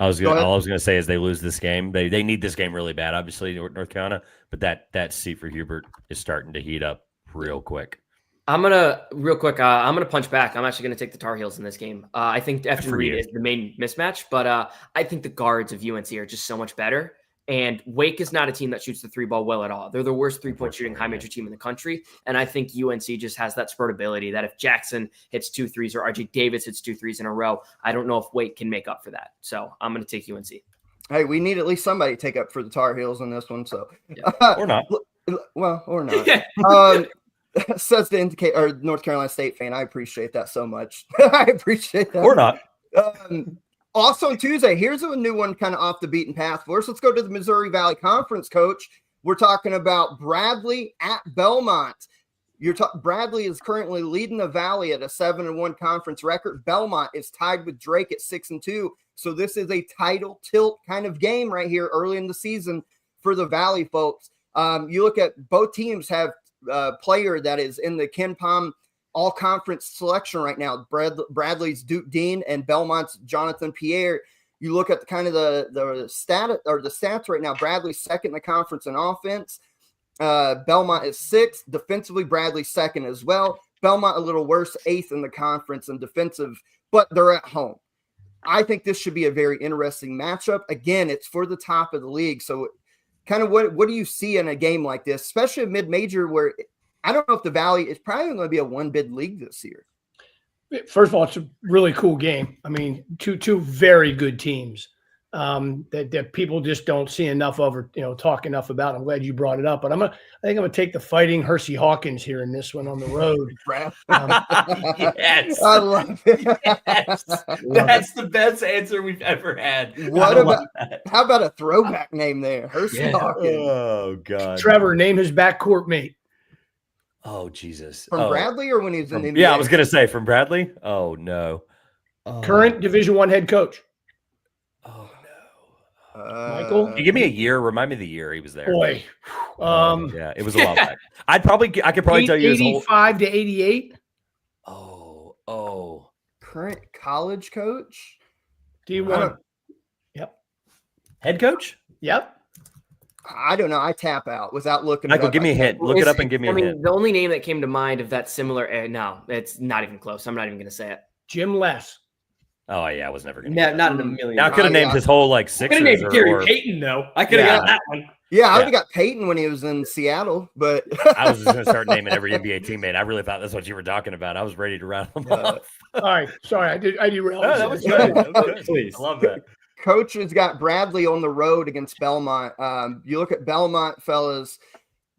All I was gonna say is they lose this game. They need this game really bad, obviously, North Carolina. But that seat for Hubert is starting to heat up real quick. I'm gonna punch back. I'm actually gonna take the Tar Heels in this game. I think Efton Reed is the main mismatch, but I think the guards of UNC are just so much better. And Wake is not a team that shoots the 3-ball well at all. They're the worst 3-point shooting high major team in the country. And I think UNC just has that spurt ability that if Jackson hits 2 threes or RJ Davis hits 2 threes in a row, I don't know if Wake can make up for that. So I'm gonna take UNC. Hey, we need at least somebody to take up for the Tar Heels in this one. So or not. Well, or not. Says the North Carolina State fan. I appreciate that so much. I appreciate that. Or not. Also Tuesday, here's a new one kind of off the beaten path for us. Let's go to the Missouri Valley Conference, Coach. We're talking about Bradley at Belmont. Bradley is currently leading the Valley at a 7-1 conference record. Belmont is tied with Drake at 6-2. So this is a title tilt kind of game right here early in the season for the Valley folks. You look at both teams have player that is in the Ken Pom all-conference selection right now. Bradley's Duke Dean and Belmont's Jonathan Pierre. You look at the stats right now. Bradley's second in the conference in offense. Belmont is 6th. Defensively, Bradley's second as well. Belmont a little worse, 8th in the conference in defensive, but they're at home. I think this should be a very interesting matchup. Again, it's for the top of the league. So kind of what do you see in a game like this, especially a mid-major where I don't know if the Valley is probably going to be a one-bid league this year. First of all, it's a really cool game. I mean, two very good teams that people just don't see enough of or talk enough about. I'm glad you brought it up, but I think I'm gonna take the Fighting Hersey Hawkins here in this one on the road. Yes, I love it. Yes. That's the best answer we've ever had. How about a throwback name there, Hersey Hawkins? Oh God, Trevor, name his backcourt mate. Oh Jesus, from Bradley or when he was in the NBA? Yeah, I was gonna say from Bradley. Oh no, current Division I head coach. Oh no, Michael, can you give me a year? Remind me the year he was there. Boy, yeah, it was a while back. I could probably tell you his whole 85 to 88. Oh, current college coach. D1. Yep. Head coach. Yep. I don't know. I tap out without looking. Michael, give me a hint. Look it up and give me a hint. The only name that came to mind of that similar, no, it's not even close. I'm not even going to say it. Jim Les. Oh yeah, I was never going to. Not in a million. Now I could have named his whole like Sixers. I could have named Gary Payton though. I could have got that one. Yeah, I would have got Peyton when he was in Seattle, but I was just going to start naming every NBA teammate. I really thought that's what you were talking about. I was ready to rattle them off. All right, sorry, I derailed. No, that was good. That was good. Please, I love that. Coach has got Bradley on the road against Belmont. You look at Belmont, fellas.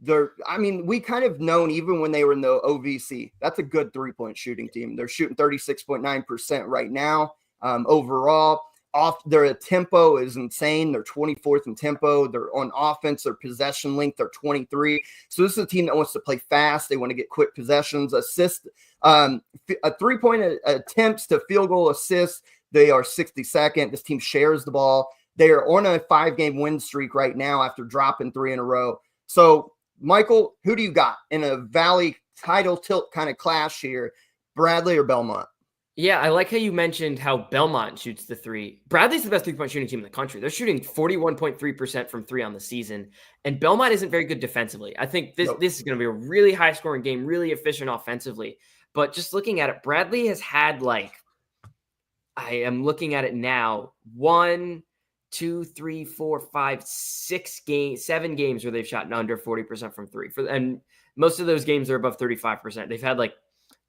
We kind of known even when they were in the OVC. That's a good 3-point shooting team. They're shooting 36.9% right now. Overall, their tempo is insane. They're 24th in tempo. They're on offense. Their possession length, they're 23. So this is a team that wants to play fast. They want to get quick possessions, assist, a 3-point attempts to field goal assists. They are 62nd. This team shares the ball. They are on a 5-game win streak right now after dropping 3 in a row. So, Michael, who do you got in a Valley title tilt kind of clash here, Bradley or Belmont? Yeah, I like how you mentioned how Belmont shoots the 3. Bradley's the best 3-point shooting team in the country. They're shooting 41.3% from 3 on the season, and Belmont isn't very good defensively. I think this is going to be a really high-scoring game, really efficient offensively. But just looking at it, Bradley has had I am looking at it now, 1, 2, 3, 4, 5, 6 games, 7 games where they've shot under 40% from 3. And most of those games are above 35%. They've had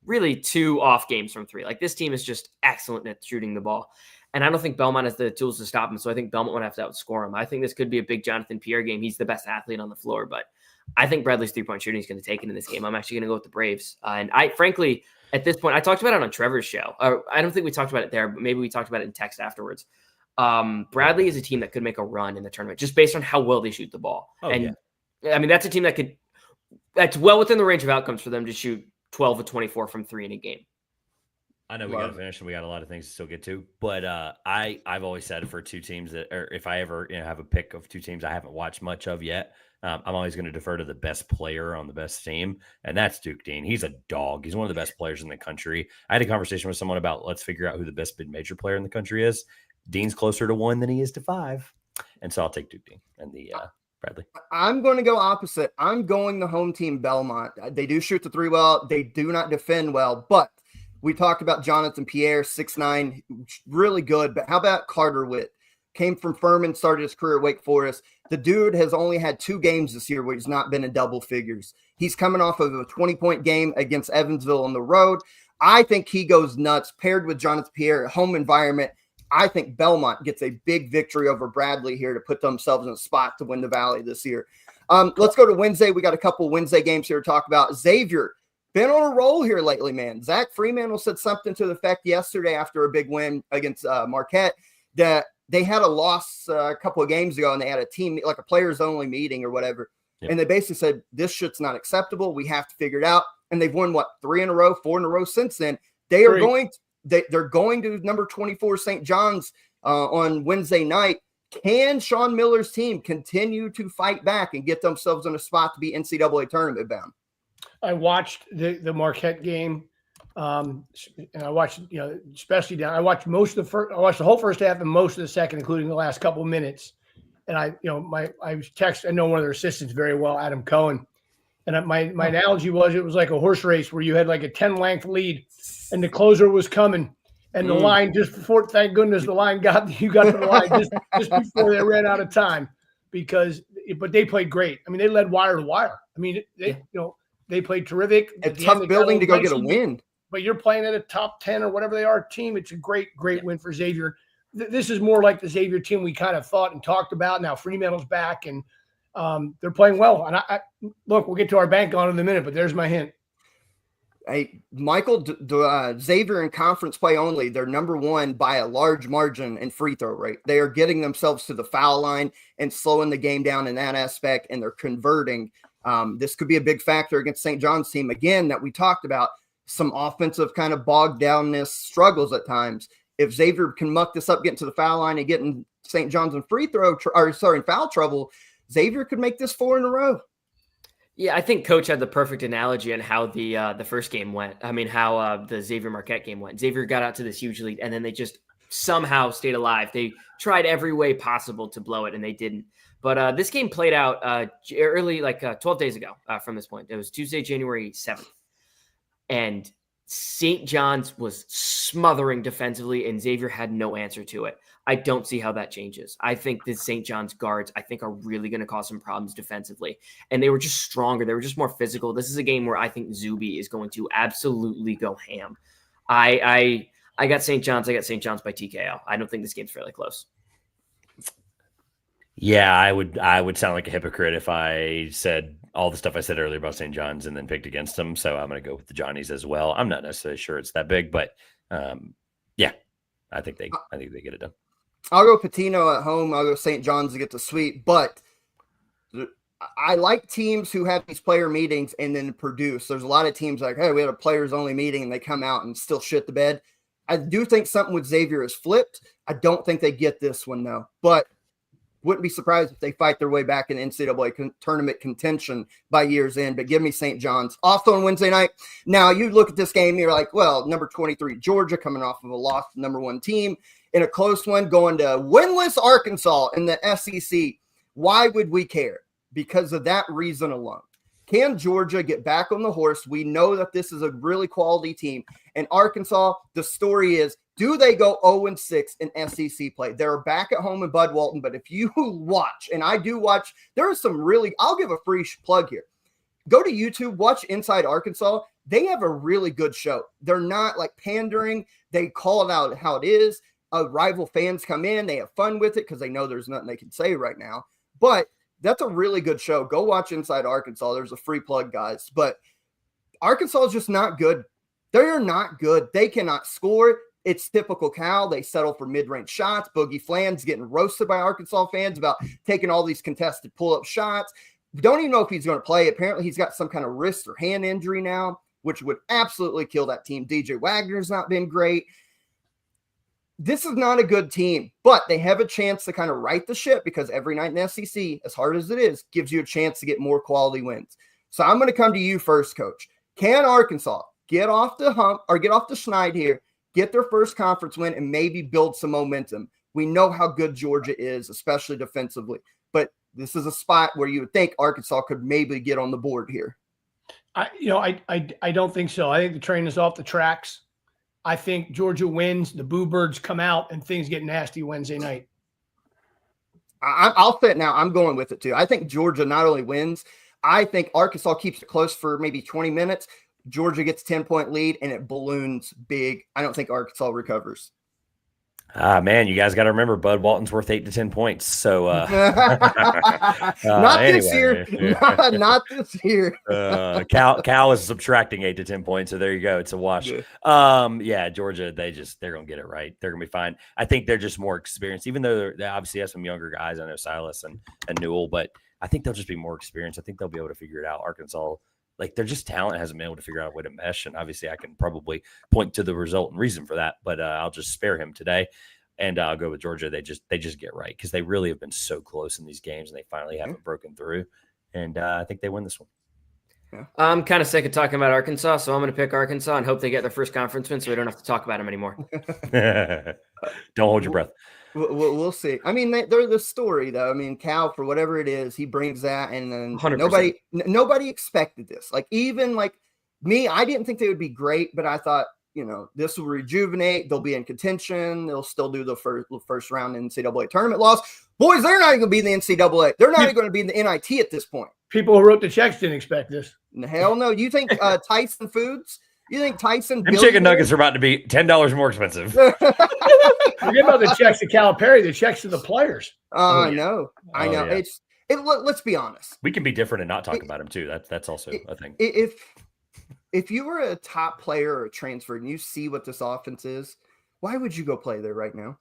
really 2 off games from 3. This team is just excellent at shooting the ball. And I don't think Belmont has the tools to stop them. So I think Belmont would have to outscore them. I think this could be a big Jonathan Pierre game. He's the best athlete on the floor, but I think Bradley's 3-point shooting is going to take it in this game. I'm actually going to go with the Braves. And frankly, at this point, I talked about it on Trevor's show. I don't think we talked about it there, but maybe we talked about it in text afterwards. Bradley is a team that could make a run in the tournament just based on how well they shoot the ball. I mean, that's a team that's well within the range of outcomes for them to shoot 12 of 24 from 3 in a game. I know we got to finish and we got a lot of things to still get to, but I've always said for two teams that, or if I ever have a pick of two teams I haven't watched much of yet, I'm always going to defer to the best player on the best team, and that's Duke Dean. He's a dog. He's one of the best players in the country. I had a conversation with someone about let's figure out who the best mid-major player in the country is. Dean's closer to 1 than he is to 5, and so I'll take Duke Dean and the Bradley. I'm going to go opposite. I'm going the home team Belmont. They do shoot the 3 well. They do not defend well, but we talked about Jonathan Pierre, 6'9", really good. But how about Carter Witt? Came from Furman, started his career at Wake Forest. The dude has only had 2 games this year where he's not been in double figures. He's coming off of a 20-point game against Evansville on the road. I think he goes nuts, paired with Jonathan Pierre, home environment. I think Belmont gets a big victory over Bradley here to put themselves in a spot to win the Valley this year. Let's go to Wednesday. We got a couple Wednesday games here to talk about. Xavier, been on a roll here lately, man. Zach Freemantle said something to the effect yesterday after a big win against Marquette that they had a loss a couple of games ago and they had a team, like a players only meeting or whatever. Yep. And they basically said, this shit's not acceptable. We have to figure it out. And they've won 3 in a row, 4 in a row since then. They're going to number 24 St. John's on Wednesday night. Can Sean Miller's team continue to fight back and get themselves in a spot to be NCAA tournament bound? I watched the Marquette game, and I watched, especially down. I watched the whole first half and most of the second, including the last couple of minutes. And I was texting. I know one of their assistants very well, Adam Cohen. And my analogy was it was like a horse race where you had like a 10-length lead, and the closer was coming, and the line just before. Thank goodness the line got to the line just before they ran out of time, but they played great. I mean, they led wire to wire. I mean, they played terrific. It's tough building to go get a win. But you're playing at a top 10 or whatever they are team. It's a great win for Xavier. This is more like the Xavier team we kind of thought and talked about. Now Fremantle's back, and they're playing well. And I look, we'll get to our bank on it in a minute, but there's my hint. Hey, Michael, Xavier in conference play only, they're number 1 by a large margin in free throw rate. They are getting themselves to the foul line and slowing the game down in that aspect, and they're converting. This could be a big factor against St. John's team, again, that we talked about, some offensive kind of bogged downness struggles at times. If Xavier can muck this up, getting to the foul line and getting St. John's in in foul trouble, Xavier could make this 4 in a row. Yeah, I think Coach had the perfect analogy on how the first game went. I mean, how the Xavier Marquette game went. Xavier got out to this huge lead, and then they just somehow stayed alive. They tried every way possible to blow it, and they didn't. But this game played out early, 12 days ago from this point. It was Tuesday, January 7th. And St. John's was smothering defensively, and Xavier had no answer to it. I don't see how that changes. I think the St. John's guards, are really going to cause some problems defensively. And they were just stronger. They were just more physical. This is a game where I think Zuby is going to absolutely go ham. I got St. John's. I got St. John's by TKO. I don't think this game's fairly close. Yeah, I would sound like a hypocrite if I said all the stuff I said earlier about St. John's and then picked against them. So I'm going to go with the Johnnies as well. I'm not necessarily sure it's that big, but yeah, I think they get it done. I'll go Patino at home. I'll go St. John's to get the sweep, but I like teams who have these player meetings and then produce. There's a lot of teams like, hey, we had a players only meeting and they come out and still shit the bed. I do think something with Xavier is flipped. I don't think they get this one though, but wouldn't be surprised if they fight their way back in NCAA tournament contention by year's end, but give me St. John's. Also on Wednesday night. Now, you look at this game, you're like, well, number 23, Georgia, coming off of a loss to number 1 team in a close one, going to winless Arkansas in the SEC. Why would we care? Because of that reason alone. Can Georgia get back on the horse? We know that this is a really quality team. And Arkansas, the story is, do they go 0-6 in SEC play? They're back at home in Bud Walton, but if you watch, and I do watch, there are some really, I'll give a free plug here. Go to YouTube, watch Inside Arkansas. They have a really good show. They're not like pandering. They call it out how it is. Rival fans come in. They have fun with it because they know there's nothing they can say right now. But that's a really good show. Go watch Inside Arkansas. There's a free plug, guys. But Arkansas is just not good. They're not good. They cannot score. It's typical Cal. They settle for mid-range shots. Boogie Flan's getting roasted by Arkansas fans about taking all these contested pull-up shots. We don't even know if he's going to play. Apparently, he's got some kind of wrist or hand injury now, which would absolutely kill that team. DJ Wagner's not been great. This is not a good team, but they have a chance to kind of right the ship because every night in the SEC, as hard as it is, gives you a chance to get more quality wins. So I'm going to come to you first, Coach. Can Arkansas get off the hump or get off the schneid here, get their first conference win, and maybe build some momentum? We know how good Georgia is, especially defensively, but this is a spot where you would think Arkansas could maybe get on the board here. I don't think so. I think the train is off the tracks. I think Georgia wins. The Boo Birds come out and things get nasty Wednesday night. I'll fit now. I'm going with it too. I think Georgia not only wins, I think Arkansas keeps it close for maybe 20 minutes. Georgia gets 10-point lead and it balloons big. I don't think Arkansas recovers. Man, you guys got to remember Bud Walton's worth 8 to 10 points. So not this year. Not this year. Cal is subtracting 8 to 10 points. So there you go. It's a wash. Georgia, they're going to get it right. They're going to be fine. I think they're just more experienced, even though they obviously have some younger guys. I know Silas and Newell, but I think they'll just be more experienced. I think they'll be able to figure it out. Arkansas, like they're just talent hasn't been able to figure out a way to mesh. And obviously I can probably point to the result and reason for that, but I'll just spare him today. And I'll go with Georgia. They just get right because they really have been so close in these games and they finally haven't broken through. And I think they win this one. Yeah. I'm kind of sick of talking about Arkansas, so I'm going to pick Arkansas and hope they get their first conference win so we don't have to talk about them anymore. Don't hold your breath. We'll see. I mean, they're the story, though. I mean, Cal, for whatever it is, he brings that, and then 100%. nobody expected this. Like, even like me, I didn't think they would be great, but I thought, this will rejuvenate. They'll be in contention. They'll still do the first round NCAA tournament loss. Boys, they're not even going to be in the NCAA. They're not even going to be in the NIT at this point. People who wrote the checks didn't expect this. Hell no. You think Tyson Foods? You think Tyson? Them chicken nuggets are about to be $10 more expensive. Forget about the checks to Calipari. The checks to the players. I know. Yeah. Let's be honest. We can be different and not talk about them too. That's also a thing. If you were a top player or a transfer and you see what this offense is, why would you go play there right now?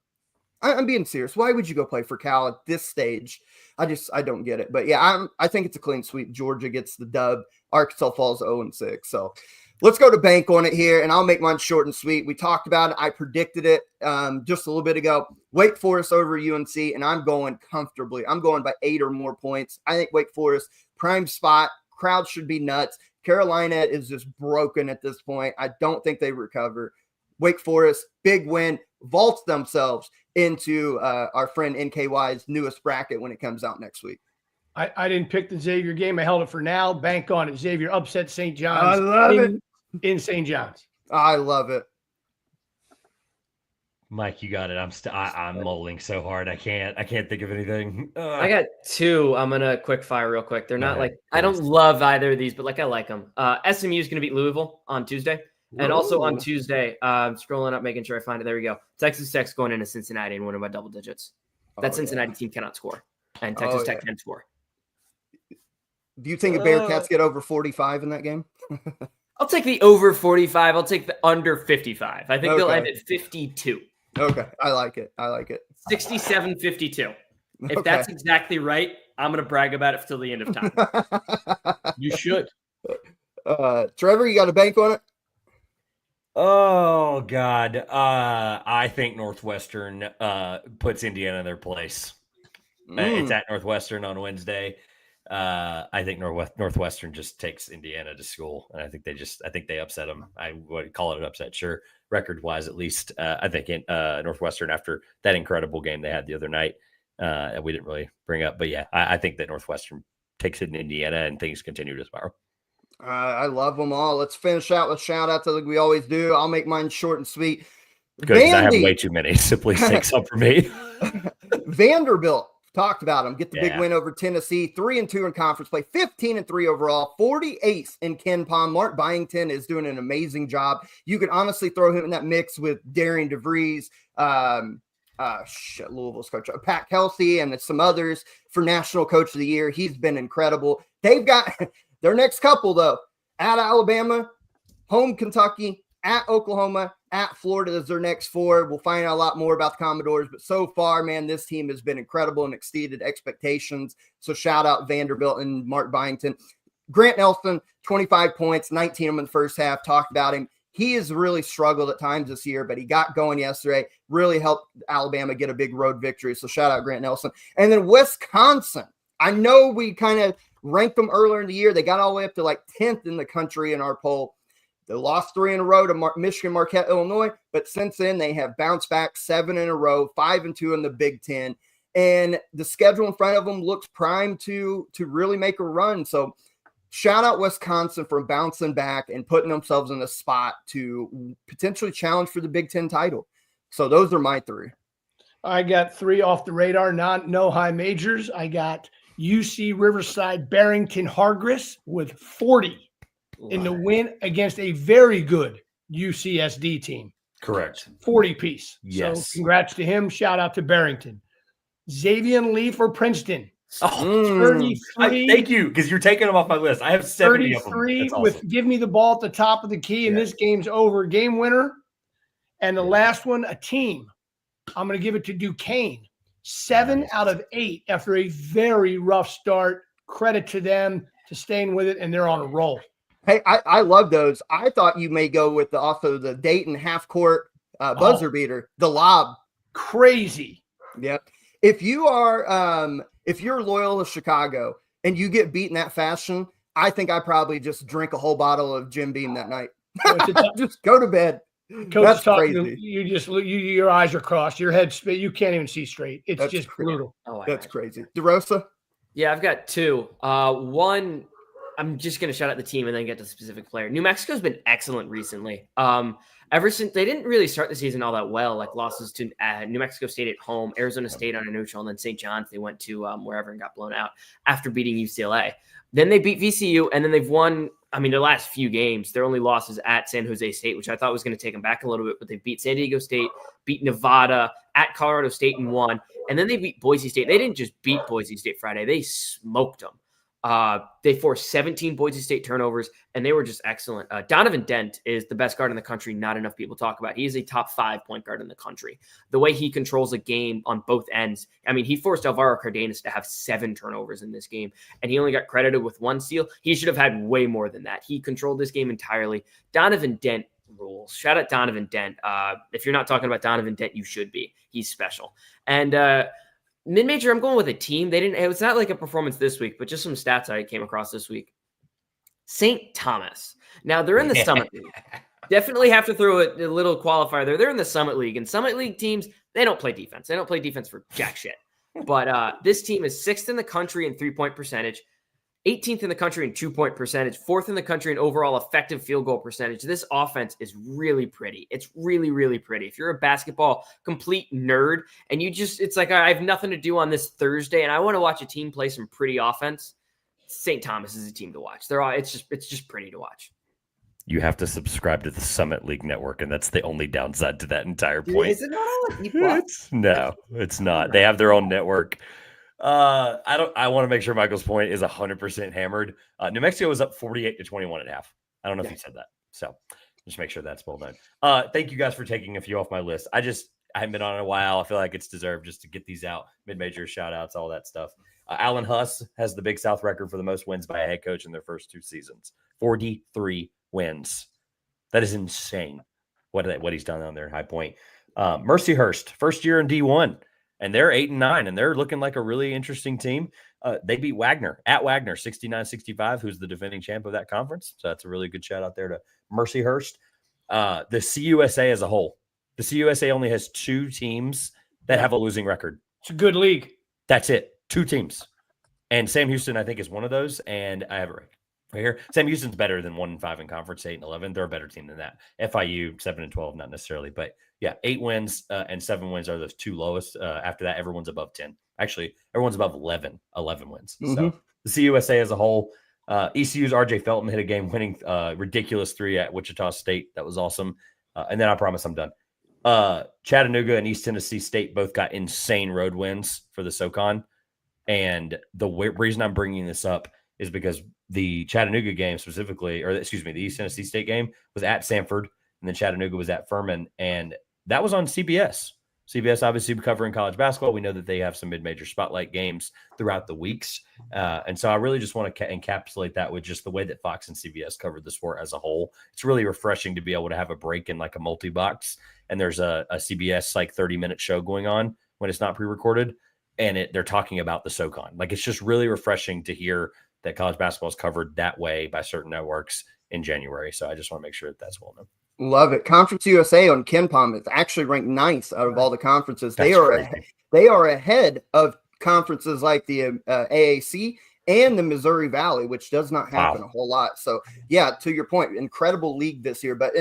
I'm being serious. Why would you go play for Cal at this stage? I don't get it. But yeah, I think it's a clean sweep. Georgia gets the dub. Arkansas falls 0-6. So let's go to bank on it here, and I'll make mine short and sweet. We talked about it. I predicted it just a little bit ago. Wake Forest over UNC, and I'm going comfortably. I'm going by 8 or more points. I think Wake Forest, prime spot. Crowd should be nuts. Carolina is just broken at this point. I don't think they recover. Wake Forest, big win, vaults themselves into our friend NKY's newest bracket when it comes out next week. I didn't pick the Xavier game. I held it for now. Bank on it. Xavier upset St. John's. I love it. In St. John's. I love it. Mike, you got it. I'm mulling so hard. I can't think of anything. I got 2. I'm going to quick fire real quick. They're not I don't love either of these, but I like them. SMU is going to beat Louisville on Tuesday. And also on Tuesday, I'm scrolling up, making sure I find it. There we go. Texas Tech's going into Cincinnati and winning by double digits. That Cincinnati team cannot score. And Texas Tech can score. Do you think the Bearcats get over 45 in that game? I'll take the over 45. I'll take the under 55. I think they'll end at 52. Okay. I like it. 67-52. If that's exactly right, I'm going to brag about it till the end of time. You should. Trevor, you got a bank on it? Oh, God. I think Northwestern puts Indiana in their place. It's at Northwestern on Wednesday. I think Northwestern just takes Indiana to school, and I think they upset them. I would call it an upset, sure, record-wise at least. I think Northwestern, after that incredible game they had the other night, that we didn't really bring up, but yeah, I think that Northwestern takes it in Indiana, and things continue to spiral. I love them all. Let's finish out with shout-outs like we always do. I'll make mine short and sweet. Good, because I have way too many, so please take some for me. Vanderbilt. Talked about them. Get the big win over Tennessee. 3-2 in conference play. 15-3 overall. 48th in Ken Pom. Mark Byington is doing an amazing job. You could honestly throw him in that mix with Darian DeVries, Louisville's coach, Pat Kelsey, and some others for National Coach of the Year. He's been incredible. They've got their next couple, though, at Alabama, home Kentucky, at Oklahoma, At Florida is their next 4. We'll find out a lot more about the Commodores, but so far, man, this team has been incredible and exceeded expectations. So shout out Vanderbilt and Mark Byington. Grant Nelson, 25 points, 19 of them in the first half. Talked about him. He has really struggled at times this year, but he got going yesterday, really helped Alabama get a big road victory. So shout out Grant Nelson. And then Wisconsin. I know we kind of ranked them earlier in the year. They got all the way up to like 10th in the country in our poll. They lost 3 in a row to Michigan, Marquette, Illinois, but since then they have bounced back 7 in a row, 5-2 in the Big Ten. And the schedule in front of them looks primed to really make a run. So shout out Wisconsin for bouncing back and putting themselves in a spot to potentially challenge for the Big Ten title. So those are my 3. I got 3 off the radar, no high majors. I got UC Riverside Barrington Hargress with 40 in the win against a very good UCSD team. Correct. 40 piece. Yes. So congrats to him. Shout out to Barrington. Xavier Lee for Princeton. Oh, 33. thank you, because you're taking them off my list. I have 70 of them. 33 That's awesome. with give me the ball at the top of the key, and this game's over. Game winner. And the last one, a team. I'm going to give it to Duquesne. 7 out of 8 after a very rough start. Credit to them to staying with it, and they're on a roll. Hey, I love those. I thought you may go with also the Dayton half-court buzzer beater, the lob. Crazy. Yep. If you're loyal to Chicago and you get beat in that fashion, I think I probably just drink a whole bottle of Jim Beam that night. Just go to bed. Coach That's talking crazy. Your eyes are crossed. Your head's you can't even see straight. It's That's just crazy. brutal. Oh, That's crazy. DeRosa? Yeah, I've got 2. One, I'm just going to shout out the team and then get to the specific player. New Mexico's been excellent recently. Ever since they didn't really start the season all that well, like losses to New Mexico State at home, Arizona State on a neutral, and then St. John's, they went to wherever and got blown out after beating UCLA. Then they beat VCU, and then they've won, their last few games. Their only losses at San Jose State, which I thought was going to take them back a little bit, but they beat San Diego State, beat Nevada, at Colorado State and won, and then they beat Boise State. They didn't just beat Boise State Friday. They smoked them. They forced 17 Boise State turnovers, and they were just excellent. Donovan Dent is the best guard in the country. Not enough people talk about. He is a top 5 point guard in the country. The way he controls a game on both ends. He forced Alvaro Cardenas to have 7 turnovers in this game, and he only got credited with 1 steal. He should have had way more than that. He controlled this game entirely. Donovan Dent rules. Shout out Donovan Dent. If you're not talking about Donovan Dent, you should be. He's special. And, mid-major, I'm going with a team. It was not like a performance this week, but just some stats I came across this week. St. Thomas. Now, they're in the Summit League. Definitely have to throw a little qualifier there. They're in the Summit League, and Summit League teams, they don't play defense. They don't play defense for jack shit. But this team is 6th in the country in 3-point percentage, 18th in the country in 2-point percentage, 4th in the country in overall effective field goal percentage. This offense is really pretty. It's really, really pretty. If you're a basketball complete nerd and it's like, I have nothing to do on this Thursday and I want to watch a team play some pretty offense, St. Thomas is a team to watch. It's just pretty to watch. You have to subscribe to the Summit League Network, and that's the only downside to that entire point. Is it not on E+? No, it's not. They have their own network. I want to make sure Michael's point is 100% hammered. New Mexico was up 48-21 at half. I don't know if you said that. So just make sure that's well done. Thank you guys for taking a few off my list. I haven't been on in a while. I feel like it's deserved just to get these out. Mid-major shout outs, all that stuff. Alan Huss has the Big South record for the most wins by a head coach in their first 2 seasons. 43 wins. That is insane. What he's done on there in High Point. Mercyhurst, first year in D1. And they're 8-9, and they're looking like a really interesting team. They beat Wagner, 69-65, who's the defending champ of that conference. So that's a really good shout out there to Mercyhurst. The CUSA as a whole. The CUSA only has 2 teams that have a losing record. It's a good league. That's it. 2 teams. And Sam Houston, I think, is one of those. And I have it right here. Sam Houston's better than 1-5 in conference, 8-11. They're a better team than that. FIU, 7-12, not necessarily, but yeah, 8 wins and 7 wins are those 2 lowest. After that, everyone's above 10. Actually, everyone's above 11 wins. Mm-hmm. So the CUSA as a whole, ECU's RJ Felton hit a game-winning ridiculous 3 at Wichita State. That was awesome. And then I promise I'm done. Chattanooga and East Tennessee State both got insane road wins for the SoCon. And the reason I'm bringing this up is because the Chattanooga game specifically, the East Tennessee State game was at Samford. and then Chattanooga was at Furman, and that was on CBS. CBS obviously covering college basketball. We know that they have some mid-major spotlight games throughout the weeks. And so I really just want to encapsulate that with just the way that Fox and CBS covered the sport as a whole. It's really refreshing to be able to have a break in like a multi-box, and there's a CBS like 30-minute show going on when it's not pre-recorded, and they're talking about the SoCon. Like, it's just really refreshing to hear that college basketball is covered that way by certain networks in January. So I just want to make sure that that's well known. Love it. Conference USA on KenPom is actually ranked 9th out of all the conferences. They are ahead of conferences like the AAC and the Missouri Valley, which does not happen a whole lot. So, yeah, to your point, incredible league this year. But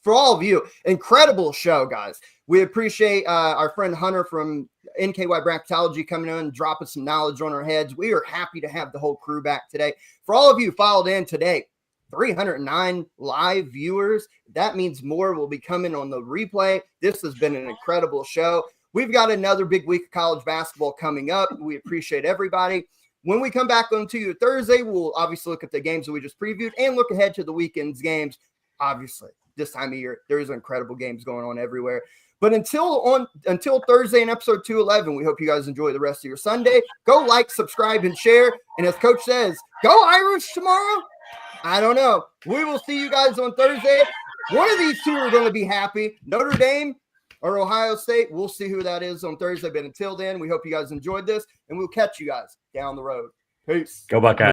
for all of you, incredible show, guys. We appreciate our friend Hunter from NKY Bracketology coming in and dropping some knowledge on our heads. We are happy to have the whole crew back today. For all of you followed in today, 309 live viewers. That means more will be coming on the replay. This has been an incredible show. We've got another big week of college basketball coming up. We appreciate everybody. When we come back on to Thursday, we'll obviously look at the games that we just previewed and look ahead to the weekend's games. Obviously, this time of year, there's incredible games going on everywhere. But until Thursday in episode 211, we hope you guys enjoy the rest of your Sunday. Go like, subscribe, and share. And as Coach says, go Irish tomorrow. I don't know. We will see you guys on Thursday. One of these two are going to be happy. Notre Dame or Ohio State. We'll see who that is on Thursday. But until then, we hope you guys enjoyed this, and we'll catch you guys down the road. Peace. Go Buckeyes.